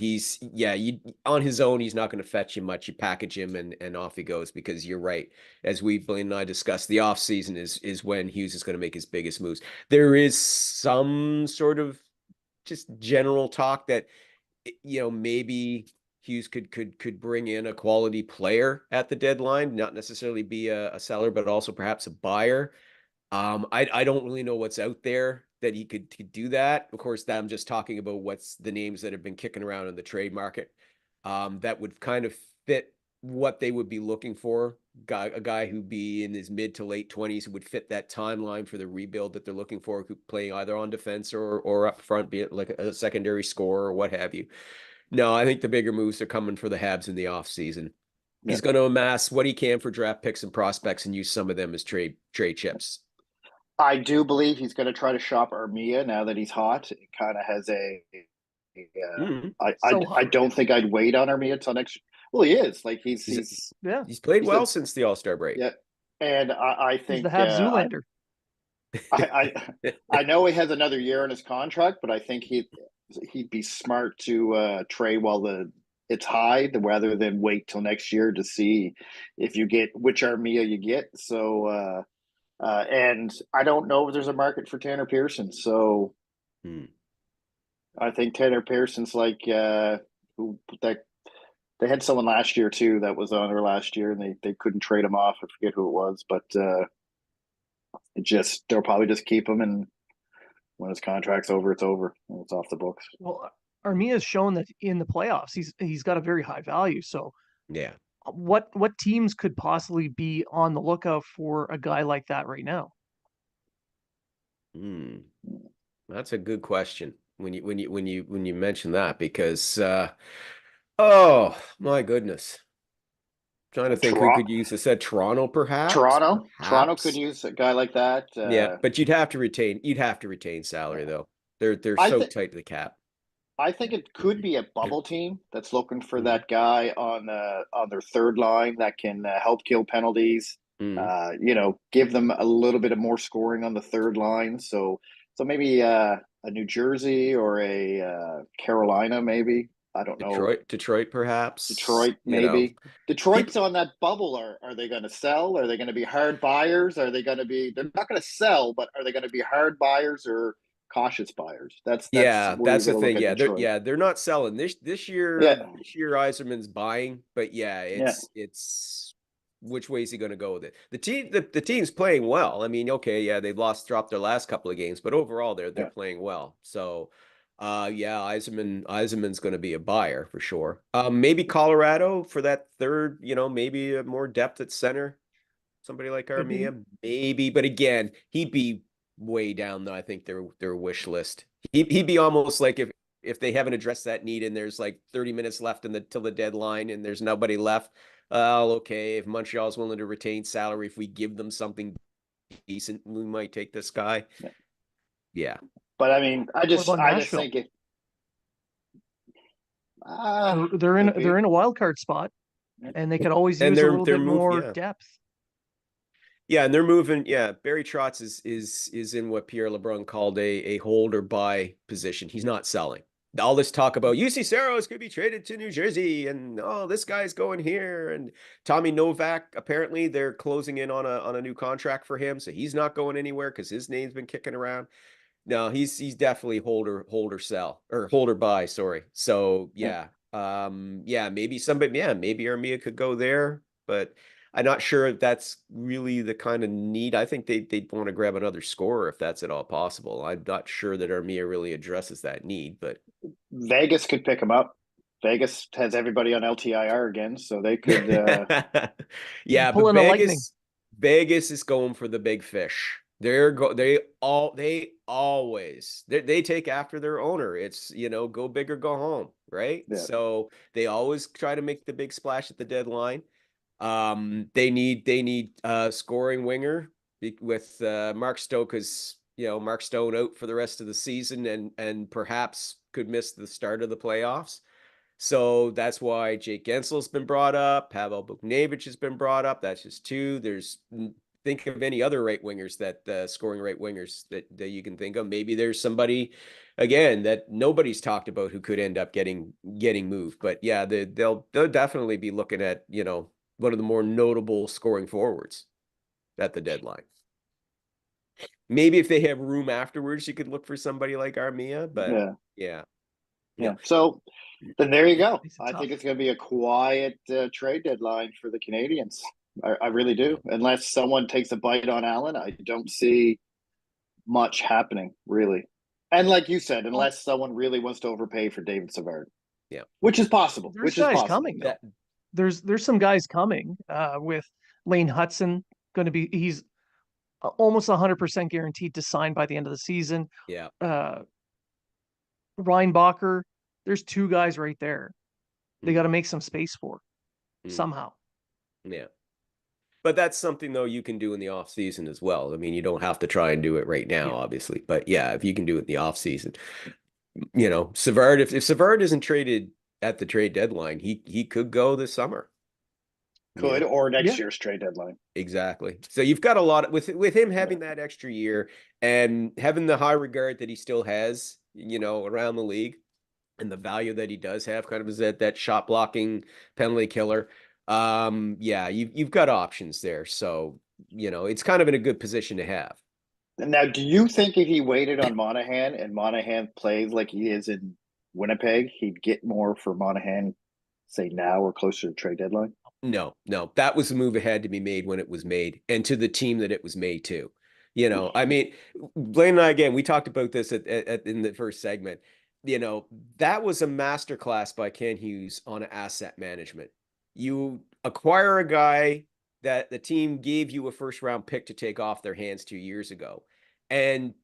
on his own, he's not going to fetch you much. You package him and off he goes, because you're right. As Blaine and I discussed, the offseason is when Hughes is going to make his biggest moves. There is some sort of just general talk that maybe Hughes could bring in a quality player at the deadline, not necessarily be a seller, but also perhaps a buyer. I don't really know what's out there that he could do that. Of course, I'm just talking about what's the names that have been kicking around in the trade market. That would kind of fit what they would be looking for. A guy who'd be in his mid to late 20s who would fit that timeline for the rebuild that they're looking for, playing either on defense or up front, be it like a secondary scorer or what have you. No, I think the bigger moves are coming for the Habs in the offseason. He's going to amass what he can for draft picks and prospects and use some of them as trade chips. I do believe he's going to try to shop Armia now that he's hot. It kind of has I don't think I'd wait on Armia until next. Well, he is like he's played well since the All-Star break. Yeah, and I think he's the Habs Zoolander. I know he has another year in his contract, but I think he'd be smart to trade while it's high, rather than wait till next year to see if you get which Armia you get. So. And I don't know if there's a market for Tanner Pearson. So I think Tanner Pearson's like who that they had someone last year too that was on there last year, and they couldn't trade him off. I forget who it was, but they'll probably just keep him, and when his contract's over, it's over and it's off the books. Well, Armia's shown that in the playoffs he's got a very high value. So yeah. What teams could possibly be on the lookout for a guy like that right now? That's a good question when you mention that, because oh my goodness, trying to think who could use this. Said Toronto, perhaps. Toronto could use a guy like that. Yeah, but you'd have to retain salary though. They're so tight to the cap. I think it could be a bubble team that's looking for that guy on their third line that can help kill penalties. Give them a little bit of more scoring on the third line. So maybe a New Jersey or a Carolina, maybe. I don't know. Detroit, perhaps. Detroit, maybe. Detroit's on that bubble. Are they going to sell? Are they going to be hard buyers? Are they going to be? They're not going to sell, but are they going to be hard buyers or cautious buyers? That's the thing. Yeah, they're not selling this year. Yeah. This year, Yzerman's buying, but it's which way is he going to go with it? The team's playing well. I mean, okay, yeah, they've dropped their last couple of games, but overall they're playing well. So, Yzerman's going to be a buyer for sure. Maybe Colorado for that third. Maybe more depth at center. Somebody like Armia, maybe, but again, he'd be way down though. I think their wish list. He'd be almost like if they haven't addressed that need and there's like 30 minutes left till the deadline and there's nobody left. Okay, if Montreal's willing to retain salary, if we give them something decent, we might take this guy. Yeah. But I mean, I just think it. They're in a wild card spot, and they could always use a little bit more depth. Yeah, and they're moving. Yeah, Barry Trotz is in what Pierre LeBrun called a hold or buy position. He's not selling. All this talk about UC Saros could be traded to New Jersey, and this guy's going here, and Tommy Novak, apparently they're closing in on a new contract for him, so he's not going anywhere because his name's been kicking around. No, he's definitely hold or sell, or hold or buy. Sorry. So maybe somebody. Yeah, maybe Armia could go there, but I'm not sure if that's really the kind of need. I think they'd want to grab another scorer if that's at all possible. I'm not sure that Armia really addresses that need, but Vegas could pick him up. Vegas has everybody on LTIR again, so they could. yeah, but Pulling a lightning. Vegas is going for the big fish. They always they take after their owner. It's, go big or go home, right? Yeah. So they always try to make the big splash at the deadline. They need scoring winger with Mark Stoke's, Mark Stone out for the rest of the season and perhaps could miss the start of the playoffs. So that's why Jake Gensel's been brought up. Pavel Buchnevich has been brought up. That's just two. Think of any other right wingers scoring right wingers that you can think of. Maybe there's somebody again that nobody's talked about who could end up getting moved. But yeah, they'll definitely be looking at, one of the more notable scoring forwards at the deadline. Maybe if they have room afterwards, you could look for somebody like Armia, but yeah. So then there you go. Makes it I tough. think it's going to be a quiet trade deadline for the Canadiens. I really do. Unless someone takes a bite on Allen, I don't see much happening, really. And like you said, unless someone really wants to overpay for David Savard. Yeah. Which is possible. There's guys coming, though. There's some guys coming with Lane Hudson he's almost 100% guaranteed to sign by the end of the season. Yeah. Reinbacher, there's two guys right there. They got to make some space for somehow. Yeah. But that's something, though, you can do in the off season as well. I mean, you don't have to try and do it right now, obviously. But yeah, if you can do it in the off season, Savard, if Savard isn't traded at the trade deadline, he could go this summer. Or next year's trade deadline. Exactly. So you've got a lot with him having that extra year and having the high regard that he still has, around the league, and the value that he does have, kind of as that shot blocking penalty killer. You've got options there. So, it's kind of in a good position to have. Now, do you think if he waited on Monahan and Monahan plays like he is in Winnipeg, he'd get more for Monahan, say now or closer to trade deadline? No, that was a move that had to be made when it was made, and to the team that it was made to. I mean, Blain and I, again, we talked about this in the first segment. That was a masterclass by Ken Hughes on asset management. You acquire a guy that the team gave you a first round pick to take off their hands 2 years ago. And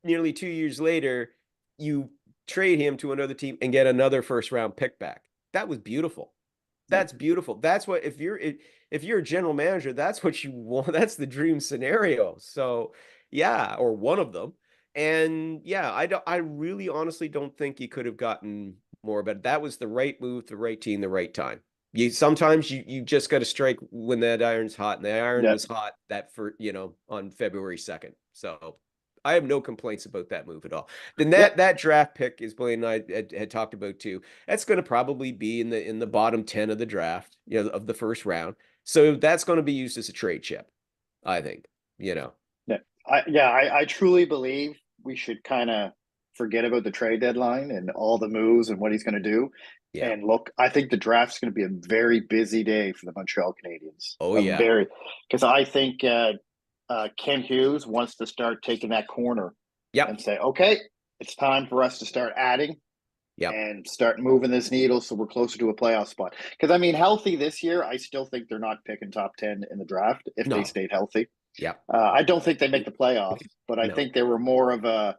nearly 2 years later, you trade him to another team and get another first round pick back. That was beautiful. That's beautiful. That's what, if you're a general manager, that's what you want. That's the dream scenario. So yeah, or one of them. And yeah, I really honestly don't think you could have gotten more, but that was the right move, the right team, the right time. Sometimes you just got to strike when that iron's hot, and the iron was hot on February 2nd. So I have no complaints about that move at all. Then that draft pick, as Blaine and I had talked about too, that's going to probably be in the bottom 10 of the draft, of the first round. So that's going to be used as a trade chip, I think. I truly believe we should kind of forget about the trade deadline and all the moves and what he's going to do. Yeah. And look, I think the draft's going to be a very busy day for the Montreal Canadiens. Because I think Ken Hughes wants to start taking that corner and say, okay, it's time for us to start adding and start moving this needle so we're closer to a playoff spot. Because, I mean, healthy this year, I still think they're not picking top 10 in the draft if they stayed healthy. Yeah. I don't think they make the playoffs, but I think they were more of a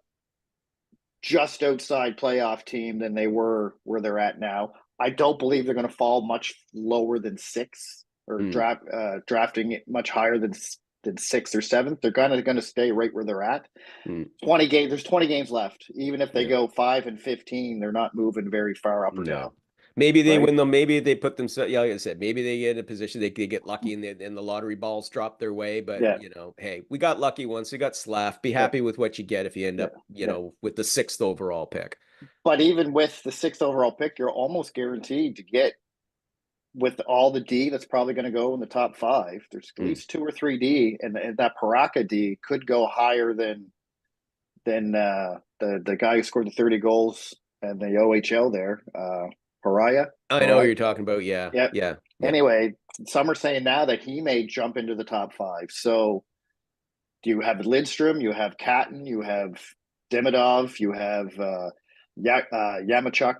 just outside playoff team than they were where they're at now. I don't believe they're going to fall much lower than 6 or drafting it much higher than 6th or 7th. They're kind of going to stay right where they're at. 20 games. There's 20 games left. Even if they go 5-15, they're not moving very far up or down. Maybe they win them. Maybe they put themselves. Yeah, like I said, maybe they get in a position they get lucky and the lottery balls drop their way. But hey, we got lucky once. We got Slaf. Be happy with what you get if you end up, with the 6th overall pick. But even with the 6th overall pick, you're almost guaranteed to get, with all the D that's probably going to go in the top 5. There's at least 2 or 3 D, and that Paraka D could go higher than the guy who scored the 30 goals and the OHL there. Pariah. I know what you're talking about. Yeah. Anyway, some are saying now that he may jump into the top 5. So do you have Lidstrom? You have Catton. You have Demidov. You have Yamachuk.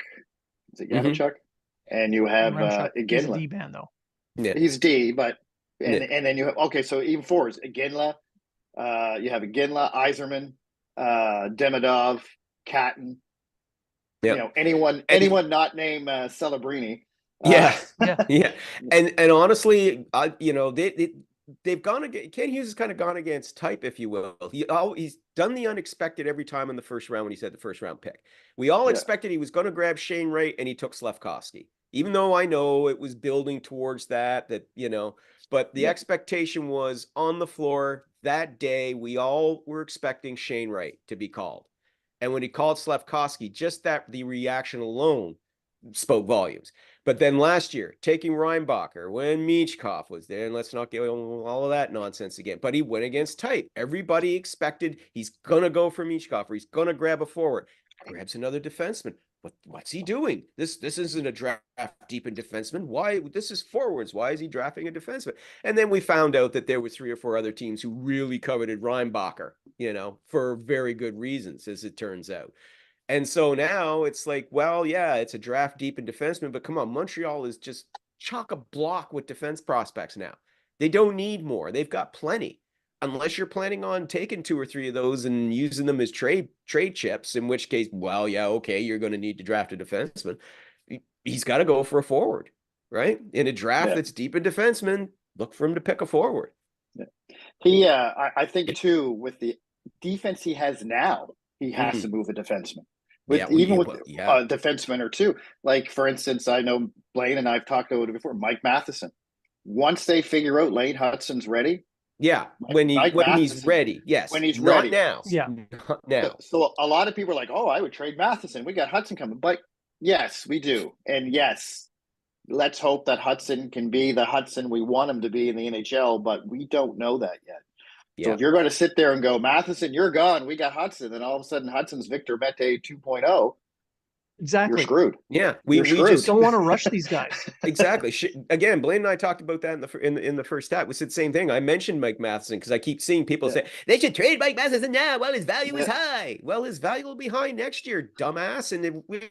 Is it Mhm. Yamachuk? And you have Remchuk is a Iginla. D band though. Yeah. He's D, but Yeah. and then you have so even fours Iginla. You have Iginla, Yzerman, Demidov, Catton. Yeah. You know, anyone not named Celebrini. Yeah. Yeah. Yeah. And honestly, you know, they've gone against, Ken Hughes has kind of gone against type, if you will. He's done the unexpected every time in the first round when he said the first round pick. We all Yeah. expected he was going to grab Shane Wright, and he took Slafkovsky. Even though I know it was building towards that, you know, but the Yeah. expectation was on the floor that day. We all were expecting Shane Wright to be called. And when he called Slafkovsky, just the reaction alone spoke volumes. But then last year, taking Reinbacher when Michkov was there, and let's not get all of that nonsense again. But he went against type. Everybody expected he's going to go for Michkov, or he's going to grab a forward. Grabs another defenseman. What's he doing? This isn't a draft deep in defenseman. Why? This is forwards. Why is he drafting a defenseman? And then we found out that there were 3 or 4 other teams who really coveted Reinbacher, you know, for very good reasons, as it turns out. And so now it's like, well, yeah, it's a draft deep in defensemen, but come on, Montreal is just chock a block with defense prospects now. They don't need more. They've got plenty. Unless you're planning on taking 2 or 3 of those and using them as trade chips, in which case, well, yeah, okay, you're going to need to draft a defenseman. He's got to go for a forward, right? In a draft that's deep in defensemen, look for him to pick a forward. Yeah. I think too, with the defense he has now, he has to move a defenseman. With a defenseman or 2. Like, for instance, I know Blain and I've talked about it before, Mike Matheson. Once they figure out Lane Hutson's ready. Yeah, when he's ready. Yes. When he's not ready. now. Yeah. Not now. So a lot of people are like, oh, I would trade Matheson. We got Hudson coming. But yes, we do. And yes, let's hope that Hudson can be the Hudson we want him to be in the NHL, but we don't know that yet. Yeah. So if you're going to sit there and go, Matheson, you're gone, we got Hudson, and all of a sudden Hudson's Victor Mete 2.0, Exactly. you're screwed. Yeah, we just don't want to rush these guys. Exactly. Again, Blaine and I talked about that in the first stat. We said the same thing. I mentioned Mike Matheson because I keep seeing people say they should trade Mike Matheson now. Well, his value is high. Well, his value will be high next year, dumbass. And in which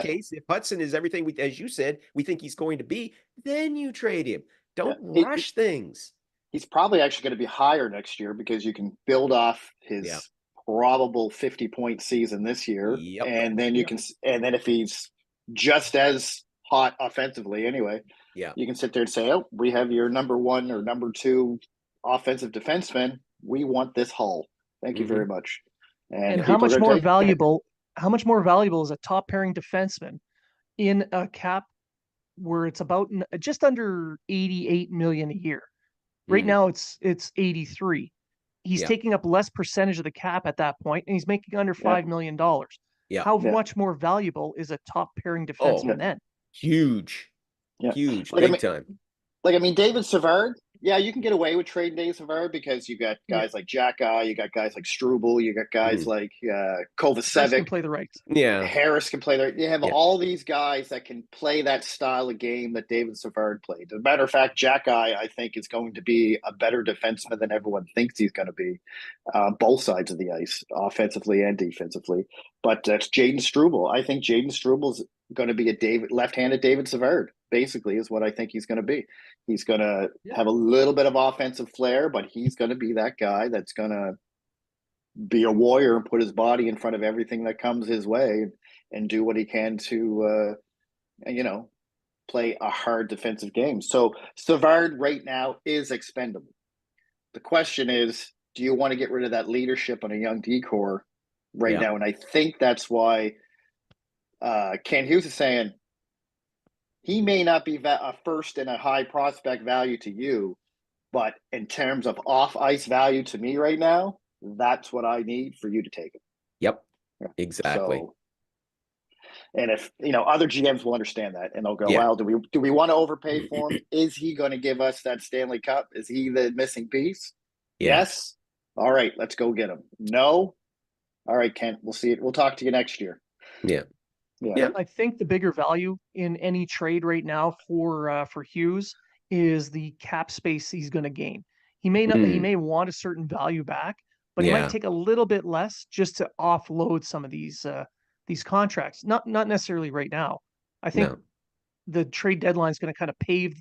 case, if Hudson is everything as you said, we think he's going to be, then you trade him. Don't rush things. He's probably actually going to be higher next year because you can build off his probable 50-point season this year, and then and then if he's just as hot offensively anyway, you can sit there and say, oh, we have your number 1 or number 2 offensive defenseman. We want this haul. Thank you very much. And how much more valuable is a top pairing defenseman in a cap where it's about just under 88 million a year? Right now it's 83. He's taking up less percentage of the cap at that point, and he's making under $5 million. How much more valuable is a top pairing defenseman then? Huge. Huge. Big time. Like, I mean, David Savard, you can get away with trading David Savard because you got guys like Jack-Eye, you got guys like Struble, you got guys like Kovacevic. Harris can play the right. Harris can play the right. You have all these guys that can play that style of game that David Savard played. As a matter of fact, Jack-Eye, I think, is going to be a better defenseman than everyone thinks he's going to be, both sides of the ice, offensively and defensively. But that's Jaden Struble. I think Jaden Struble is going to be a left-handed David Savard, basically, is what I think he's going to be. He's going to have a little bit of offensive flair, but he's going to be that guy that's going to be a warrior and put his body in front of everything that comes his way and do what he can to, play a hard defensive game. So Savard right now is expendable. The question is, do you want to get rid of that leadership on a young D-core right now? And I think that's why Ken Hughes is saying he may not be a first and a high prospect value to you, but in terms of off-ice value to me right now, that's what I need for you to take him. Yep, exactly. So, and if other GMs will understand that, and they'll go, "Well, do we want to overpay for him? Is he going to give us that Stanley Cup? Is he the missing piece? Yes. All right, let's go get him. No. All right, Kent. We'll see it. We'll talk to you next year. Yeah. I think the bigger value in any trade right now for Hughes is the cap space he's going to gain. He may not, he may want a certain value back, but he might Yeah. take a little bit less just to offload some of these contracts. Not necessarily right now. I think No. the trade deadline is going to kind of pave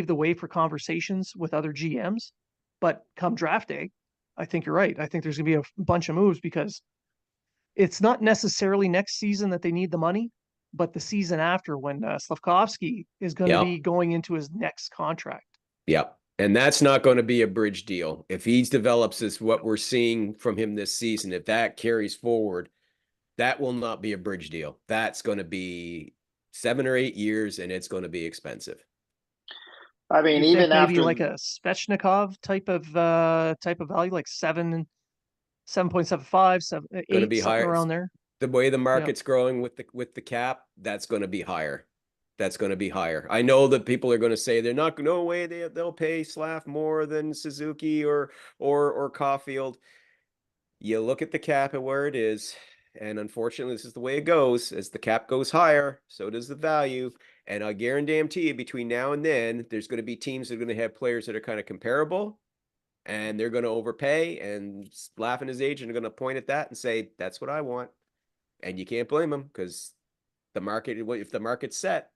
the way for conversations with other GMs. But come draft day, I think you're right. I think there's going to be a bunch of moves because it's not necessarily next season that they need the money, but the season after when Slafkovsky is going to Yeah. be going into his next contract. Yeah. And that's not going to be a bridge deal. If he develops as what we're seeing from him this season, if that carries forward, that will not be a bridge deal. That's going to be 7 or 8 years, and it's going to be expensive. I mean, You think even maybe after like a Svechnikov type of value, like 7.75, Going to 8, be something higher. around there. The way the Yeah. market's growing with the cap, that's going to be higher. That's going to be higher. I know that people are going to say they're not, no way they'll pay Slav more than Suzuki or Caulfield. You look at the cap and where it is, and unfortunately, this is the way it goes. As the cap goes higher, so does the value. And I guarantee you, between now and then, there's going to be teams that are going to have players that are kind of comparable, and they're going to overpay. And Slav and his agent are going to point at that and say, "That's what I want." And you can't blame them because the market, if the market's set,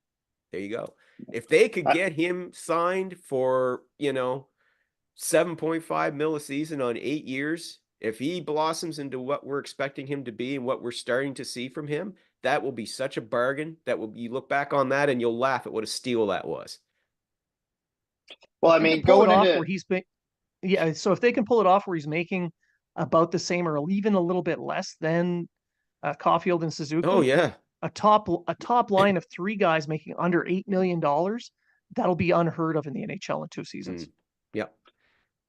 there you go. If they could get him signed for, 7.5 mil a season on 8 years, if he blossoms into what we're expecting him to be and what we're starting to see from him, that will be such a bargain that will, you look back on that and you'll laugh at what a steal that was. well, I If they mean, can pull it going off into where he's been, yeah. So if they can pull it off where he's making about the same or even a little bit less than Caulfield and Oh, Suzuki, yeah. a top line of 3 guys making under $8 million, that'll be unheard of in the NHL in 2 seasons. Yeah.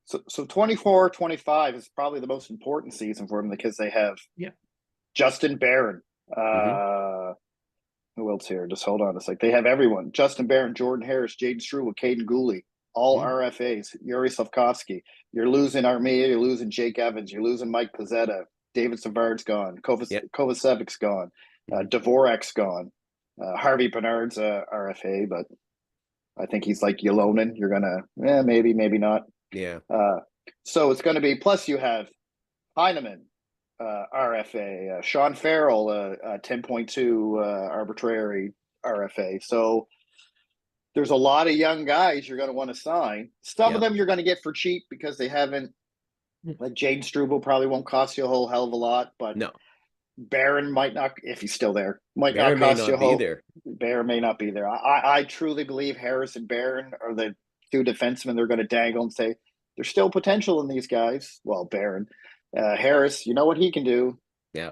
so 24-25 is probably the most important season for them because they have Justin Barron. Who else here? Just hold on a sec. They have everyone: Justin Barron, Jordan Harris, Jaden Struble, Caden Gooley, all RFAs. Yuri Slafkovsky. You're losing Armia. You're losing Jake Evans. You're losing Mike Pizzetta. David Savard's gone. Kovacevic's gone. Dvorak's gone. Harvey Bernard's RFA, but I think he's like Ylonen. You're gonna, maybe, maybe not. Yeah. So it's going to be. Plus, you have Heineman, RFA, Sean Farrell, 10.2 arbitrary RFA. So there's a lot of young guys you're going to want to sign. Some of them you're going to get for cheap because they haven't. Like Jaden Struble probably won't cost you a whole hell of a lot, but No. Barron might not, if he's still there, might Barron not may cost you a not be whole. there. Barron may not be there. I truly believe Harris and Barron are the 2 defensemen they're going to dangle and say there's still potential in these guys. Well, Barron, Harris, you know what he can do. Yeah.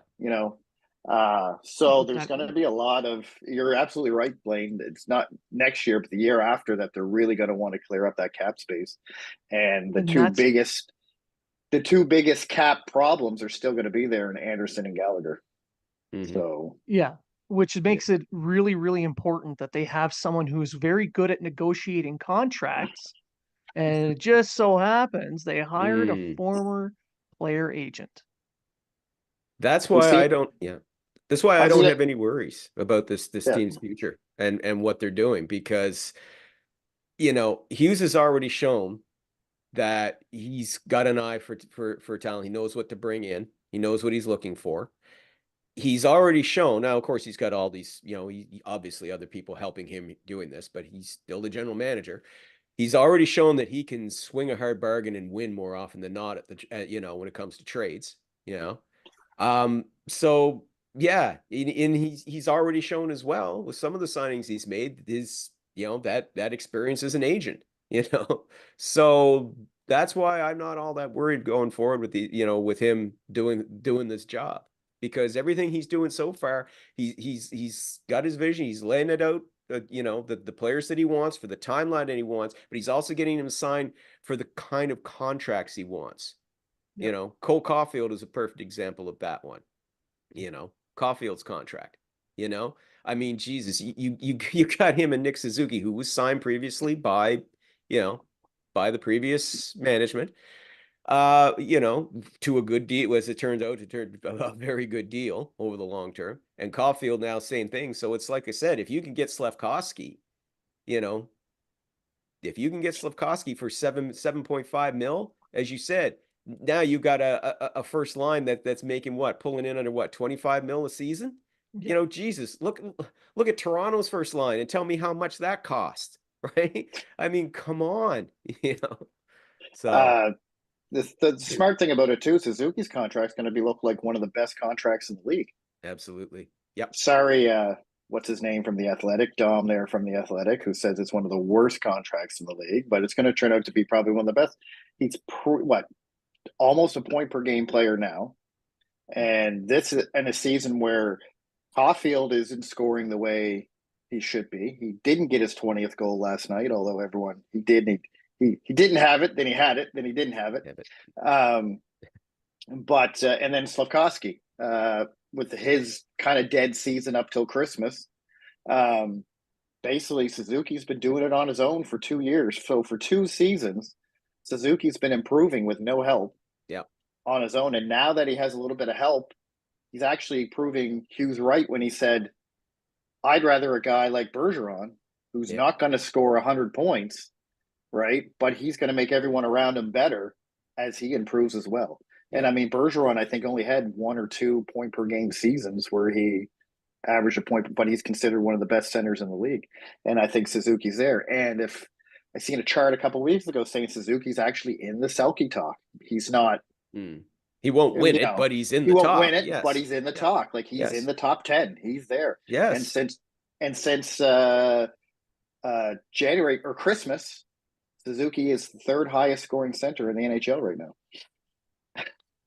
So there's going to be a lot of. You're absolutely right, Blaine. It's not next year, but the year after that, they're really going to want to clear up that cap space, and the two biggest cap problems are still going to be there in Anderson and Gallagher. So which makes it really, really important that they have someone who's very good at negotiating contracts. And it just so happens they hired a former player agent. That's why I don't. Yeah. That's why I don't have any worries about this team's future and what they're doing, because Hughes has already shown that he's got an eye for talent. He knows what to bring in. He knows what he's looking for. He's already shown. Now, of course, he's got all these, obviously other people helping him doing this, but he's still the general manager. He's already shown that he can swing a hard bargain and win more often than not when it comes to trades, So yeah, and he's already shown as well with some of the signings he's made his, that experience as an agent, So that's why I'm not all that worried going forward with with him doing this job, because everything he's doing so far, he's got his vision, he's laying it out, the players that he wants for the timeline that he wants, but he's also getting him signed for the kind of contracts he wants. Cole Caulfield is a perfect example of that one. Caulfield's contract. I mean, Jesus, you got him and Nick Suzuki, who was signed previously by the previous management, to a good deal, as it turns out, a very good deal over the long term. And Caulfield now, same thing. So it's like I said, if you can get Slafkovsky, if you can get Slafkovsky for 7.5 mil, as you said, now you got a first line that's making what, pulling in under what, 25 mil a season? Yeah. You know, Jesus, look at Toronto's first line and tell me how much that cost, right? I mean, come on, you know. So The smart thing about it too, Suzuki's contract's going to look like one of the best contracts in the league. absolutely. Yep. Sorry, what's his name from the Athletic, Dom there from the Athletic, who says it's one of the worst contracts in the league, but it's going to turn out to be probably one of the best. He's almost a point per game player now, and this is in a season where Caulfield isn't scoring the way he should be. He didn't get his 20th goal last night, although everyone he did. He didn't have it, then he had it, then he didn't have it. And then Slafkovsky, with his kind of dead season up till Christmas, basically Suzuki's been doing it on his own for 2 years. So for 2 seasons, Suzuki's been improving with no help. On his own. And now that he has a little bit of help, he's actually proving Hughes right when he said, I'd rather a guy like Bergeron, who's not going to score 100 points, right? But he's going to make everyone around him better as he improves as well. And I mean, Bergeron, I think, only had 1 or 2 point per game seasons where he averaged a point, but he's considered one of the best centers in the league. And I think Suzuki's there. And if I seen a chart a couple of weeks ago saying Suzuki's actually in the Selke talk, he's not. He won't win it, but he's in the top. He won't win it, but he's in the talk. Like he's in the top 10. He's there. Yes. And since January or Christmas, Suzuki is the 3rd highest scoring center in the NHL right now.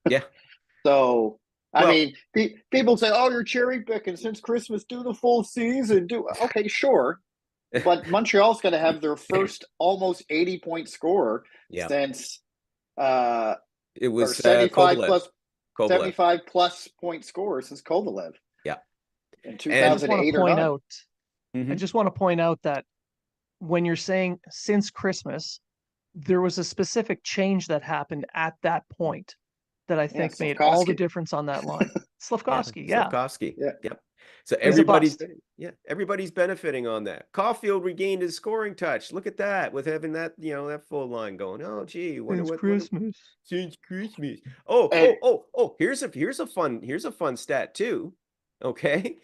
Yeah. So I mean, people say, "Oh, you're cherry picking since Christmas. Do the full season." Okay, sure. But Montreal's going to have their first almost 80-point scorer since it was 75 plus Kovalev. 75 plus point scorer since Kovalev. Yeah. In 2008 or 9. I just want to point out that when you're saying since Christmas, there was a specific change that happened at that point that I think made all the difference on that line. Slafkovsky, Slafkovsky. Yep. So everybody's benefiting on that. Caulfield regained his scoring touch. Look at that, with having that, that full line going. Oh, gee, since Christmas. Since Christmas. Oh, here's a fun stat too. Okay.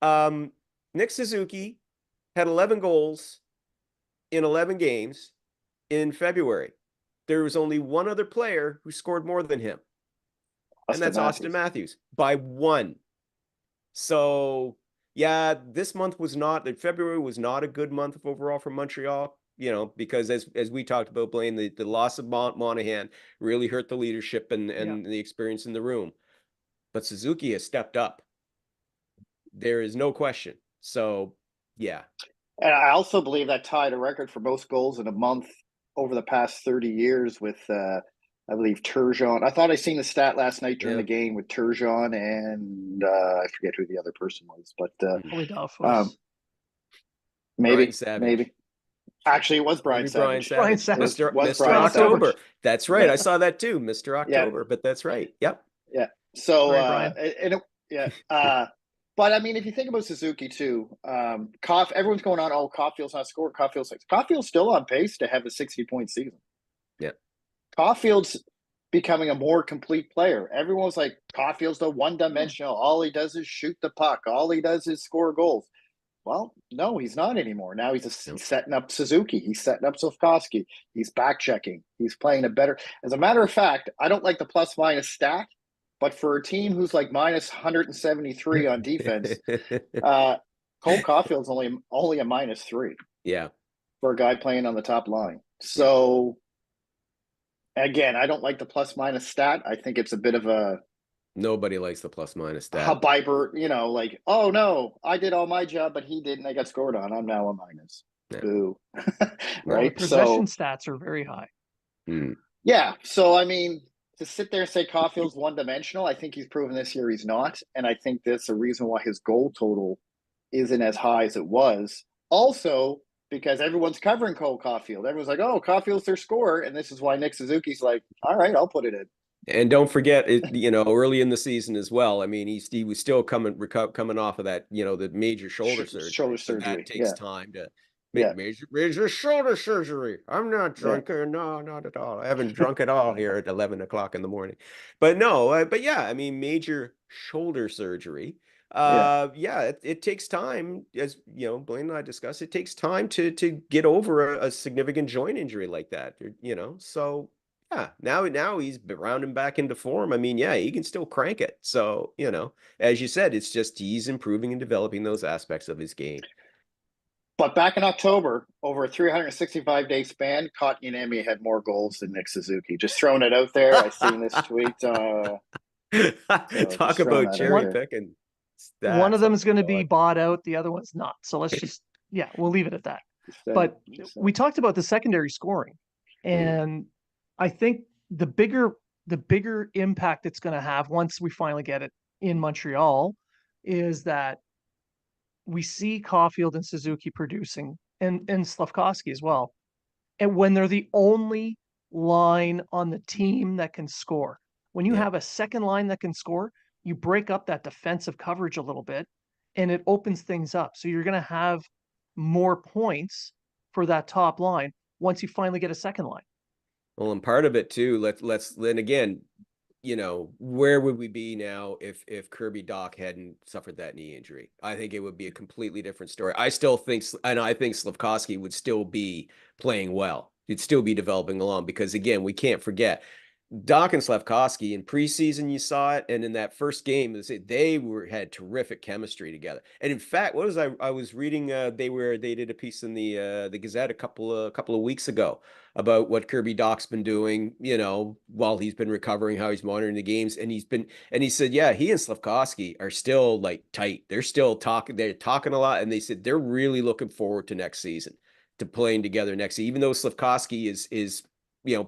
Nick Suzuki had 11 goals in 11 games in February. There was only one other player who scored more than him. And that's Austin Matthews by 1. So, this month February was not a good month overall for Montreal, because as we talked about, Blain, the loss of Monahan really hurt the leadership and the experience in the room. But Suzuki has stepped up. There is no question. So, yeah. And I also believe that tied a record for most goals in a month over the past 30 years with, I believe, Turgeon. I thought I seen the stat last night during the game with Turgeon and I forget who the other person was, but maybe. Actually, it was Brian Savage. Brian Savage. Mr. October. That's right. I saw that too, Mr. October. But that's right. Yep. Yeah. So, but I mean, if you think about Suzuki too, everyone's going on, oh, Caulfield's not scoring. Caulfield's still on pace to have a 60-point season. Yeah. Caulfield's becoming a more complete player. Everyone's like, Caulfield's the one-dimensional. All he does is shoot the puck. All he does is score goals. Well, no, he's not anymore. Now he's setting up Suzuki. He's setting up Slafkovsky. He's back-checking. He's playing a better. As a matter of fact, I don't like the plus-minus stat, but for a team who's like minus 173 on defense, Cole Caulfield's only a -3. Yeah. For a guy playing on the top line. So, again, I don't like the plus-minus stat. I think it's a bit of a... Nobody likes the plus-minus stat. A Biber, like, oh, no, I did all my job, but he didn't. I got scored on. I'm now a minus. Yeah. Boo. Right? The possession stats are very high. Yeah. So, I mean... To sit there and say Caulfield's one-dimensional, I think he's proven this year he's not. And I think that's the reason why his goal total isn't as high as it was. Also, because everyone's covering Cole Caulfield. Everyone's like, oh, Caulfield's their scorer. And this is why Nick Suzuki's like, all right, I'll put it in. And don't forget, early in the season as well. I mean, he was still coming off of that, the major shoulder surgery. Shoulder surgery. That takes time Yeah. Major shoulder surgery. I'm not drunk. No, not at all. I haven't drunk at all here at 11 o'clock in the morning. But no, but yeah, I mean, major shoulder surgery. It takes time, as you know, Blaine and I discussed, it takes time to get over a significant joint injury like that, so yeah, now he's rounding back into form. I mean, yeah, he can still crank it. So, as you said, it's just he's improving and developing those aspects of his game. But back in October, over a 365-day span, Kotkaniemi had more goals than Nick Suzuki. Just throwing it out there. I seen this tweet. So Talk about cherry picking stats. One of them is going to be bought out, the other one's not. So let's just, we'll leave it at that. But we talked about the secondary scoring, and I think the bigger impact it's going to have once we finally get it in Montreal is that we see Caulfield and Suzuki producing, and Slafkovsky as well. And when they're the only line on the team that can score, when you have a second line that can score, you break up that defensive coverage a little bit and it opens things up. So you're going to have more points for that top line once you finally get a second line. Well, and part of it too, let's then again, where would we be now if Kirby Dach hadn't suffered that knee injury? I think it would be a completely different story. I think Slafkovsky would still be playing well. He'd still be developing along because, again, we can't forget Dach and Slafkovsky in preseason, you saw it, and in that first game, they had terrific chemistry together. And in fact, I was reading? They did a piece in the Gazette a couple of weeks ago about what Kirby Dach's been doing, while he's been recovering, how he's monitoring the games, and he said, yeah, he and Slafkovsky are still like tight. They're still talking. They're talking a lot, and they said they're really looking forward to next season, to playing together next season. Even though Slafkovsky is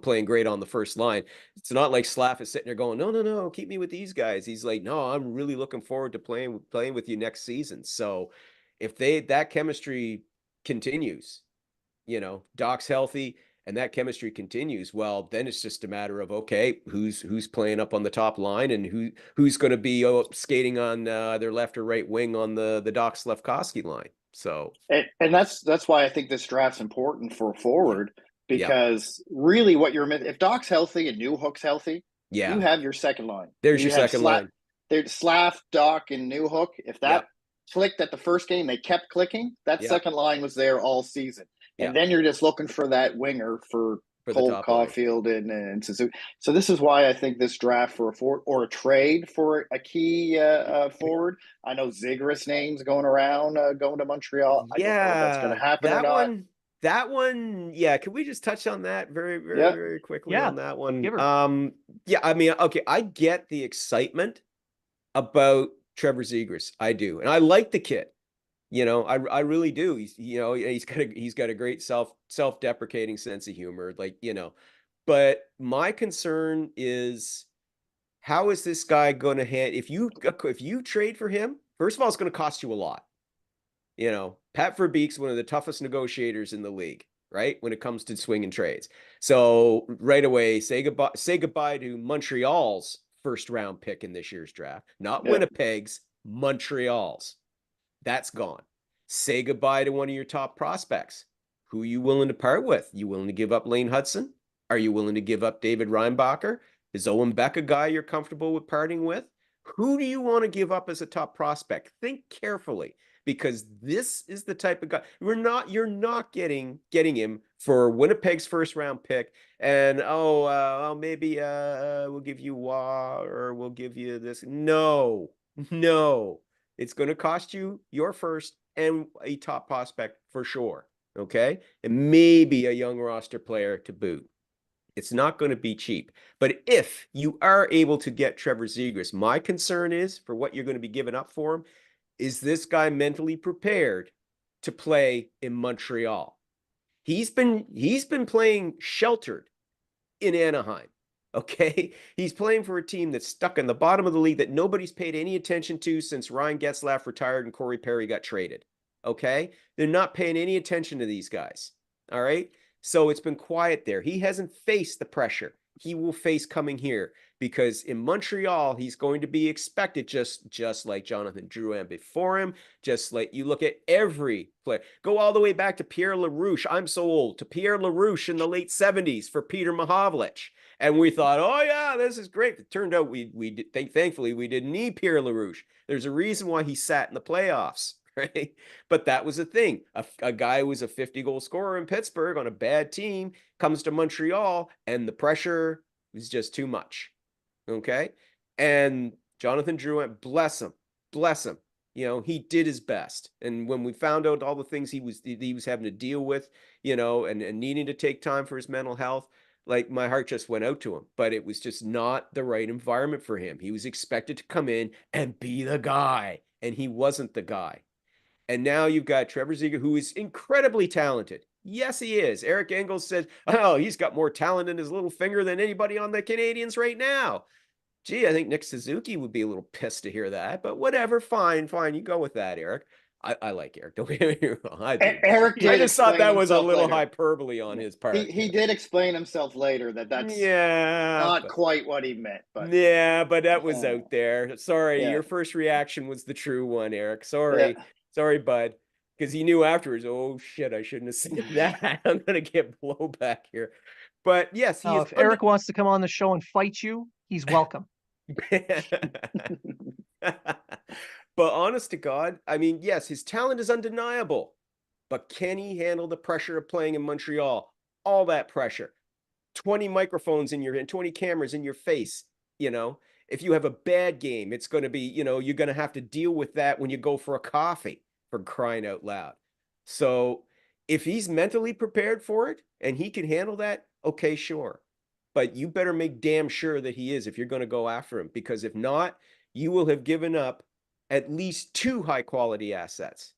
playing great on the first line. It's not like Slav is sitting there going, no, keep me with these guys. He's like, no, I'm really looking forward to playing with you next season. So if that chemistry continues, Doc's healthy and that chemistry continues, well, then it's just a matter of, okay, who's playing up on the top line and who's going to be skating on their left or right wing on the Doc Slafkovsky line. So, and that's why I think this draft's important for forward. Because really what you're missing, if Doc's healthy and Newhook's healthy, you have your second line. There's your second line. There's Slav, Doc, and Newhook. If that clicked at the first game, they kept clicking, that second line was there all season. And then you're just looking for that winger for Cole Caulfield and Suzuki. So this is why I think this draft for a forward or a trade for a key forward. I know Zegras names going around, going to Montreal. I don't know if that's going to happen or not. That one, can we just touch on that very, very, very quickly on that one? I mean, okay, I get the excitement about Trevor Zegras. I do. And I like the kid. I really do. He's got a great self-deprecating sense of humor, but my concern is, how is this guy going to if you trade for him, first of all, it's going to cost you a lot. Pat Verbeek's one of the toughest negotiators in the league, right? When it comes to swinging trades. So right away, say goodbye to Montreal's first round pick in this year's draft, not Winnipeg's, Montreal's. That's gone. Say goodbye to one of your top prospects. Who are you willing to part with? You willing to give up Lane Hudson? Are you willing to give up David Reinbacher? Is Owen Beck a guy you're comfortable with parting with? Who do you want to give up as a top prospect? Think carefully. Because this is the type of guy you're not getting him for Winnipeg's first round pick, and maybe we'll give you or we'll give you this. No, it's going to cost you your first and a top prospect for sure. Okay, and maybe a young roster player to boot. It's not going to be cheap. But if you are able to get Trevor Zegras, my concern is for what you're going to be giving up for him. Is this guy mentally prepared to play in Montreal? He's been playing sheltered in Anaheim. Okay, he's playing for a team that's stuck in the bottom of the league that nobody's paid any attention to since Ryan Getzlaf retired and Corey Perry got traded. Okay, they're not paying any attention to these guys. All right, so it's been quiet there. He hasn't faced the pressure he will face coming here because in Montreal, he's going to be expected just like Jonathan Drouin before him, just like you look at every player. Go all the way back to Pierre LaRouche. I'm so old. To Pierre LaRouche in the late 70s for Peter Mahovlich. And we thought, oh, yeah, this is great. It turned out thankfully, we didn't need Pierre LaRouche. There's a reason why he sat in the playoffs, right? But that was the thing. A guy who was a 50-goal scorer in Pittsburgh on a bad team comes to Montreal, and the pressure was just too much. Okay. And Jonathan Drouin, bless him. He did his best. And when we found out all the things he was having to deal with, and needing to take time for his mental health, like my heart just went out to him. But it was just not the right environment for him. He was expected to come in and be the guy, and he wasn't the guy. And now you've got Trevor Zegras, who is incredibly talented. Yes, he is. Eric Engels said, oh, he's got more talent in his little finger than anybody on the Canadiens right now. Gee, I think Nick Suzuki would be a little pissed to hear that, but whatever. Fine. You go with that, Eric. I like Eric. Don't get me wrong. I just thought that was a little hyperbole on his part. He did explain himself later that's not quite what he meant. But that was out there. Sorry, your first reaction was the true one, Eric. Sorry, bud. Because he knew afterwards, oh shit, I shouldn't have said that. I'm gonna get blowback here. But yes, if Eric wants to come on the show and fight you, he's welcome. But honest to God, I mean, yes, his talent is undeniable, but can he handle the pressure of playing in Montreal? All that pressure, 20 microphones in your hand, 20 cameras in your face. If you have a bad game, it's going to be, you're going to have to deal with that when you go for a coffee, for crying out loud. So if he's mentally prepared for it and he can handle that, okay, sure. But you better make damn sure that he is if you're going to go after him, because if not, you will have given up at least 2 high-quality assets,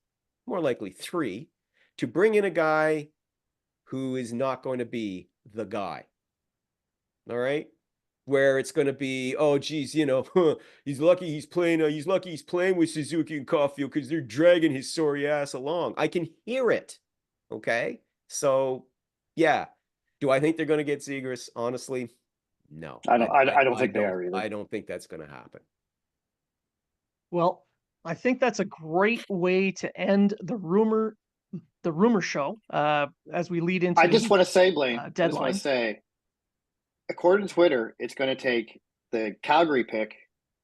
more likely 3, to bring in a guy who is not going to be the guy. All right? Where it's going to be, oh, geez, he's lucky he's playing with Suzuki and Caulfield because they're dragging his sorry ass along. I can hear it. Okay? So, yeah. Do I think they're going to get Zegras? Honestly, no. I don't think they are either. I don't think that's going to happen. Well, I think that's a great way to end the rumor show as we lead into. I just want to say, Blaine, deadline. I just want to say, according to Twitter, it's going to take the Calgary pick,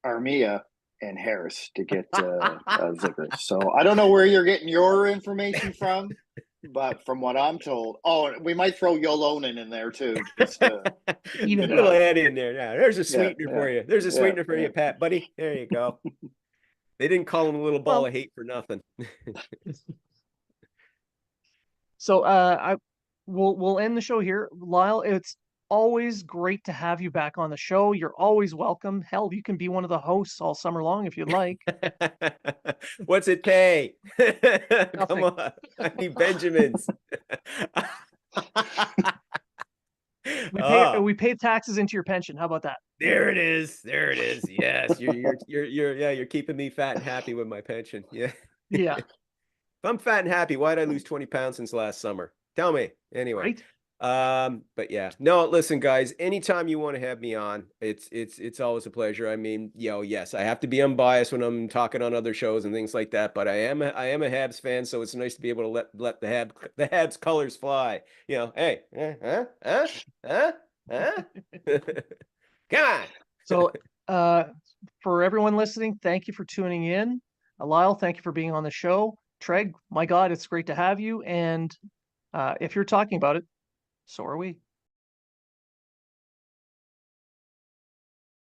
Armia, and Harris to get Zegras. So I don't know where you're getting your information from, but from what I'm told, we might throw Yolonen in there too. Just even a little add in there. Yeah, there's a sweetener for you. There's a sweetener for you, Pat, buddy. There you go. They didn't call him a little ball of hate for nothing. So we'll end the show here. Lyle, it's always great to have you back on the show. You're always welcome. Hell, you can be one of the hosts all summer long if you'd like. What's it pay? Come on. I need Benjamins. We pay taxes into your pension. How about that? There it is. Yes, you're keeping me fat and happy with my pension. Yeah. If I'm fat and happy, why did I lose 20 pounds since last summer? Tell me. Anyway. Right? But yeah, no, listen, guys, anytime you want to have me on, it's always a pleasure. I mean, yes, I have to be unbiased when I'm talking on other shows and things like that, but I am a Habs fan, so it's nice to be able to let the Habs colors fly. Hey, come on. So, for everyone listening, thank you for tuning in. Lyle, thank you for being on the show. Treg, my God, it's great to have you. And if you're talking about it, so are we.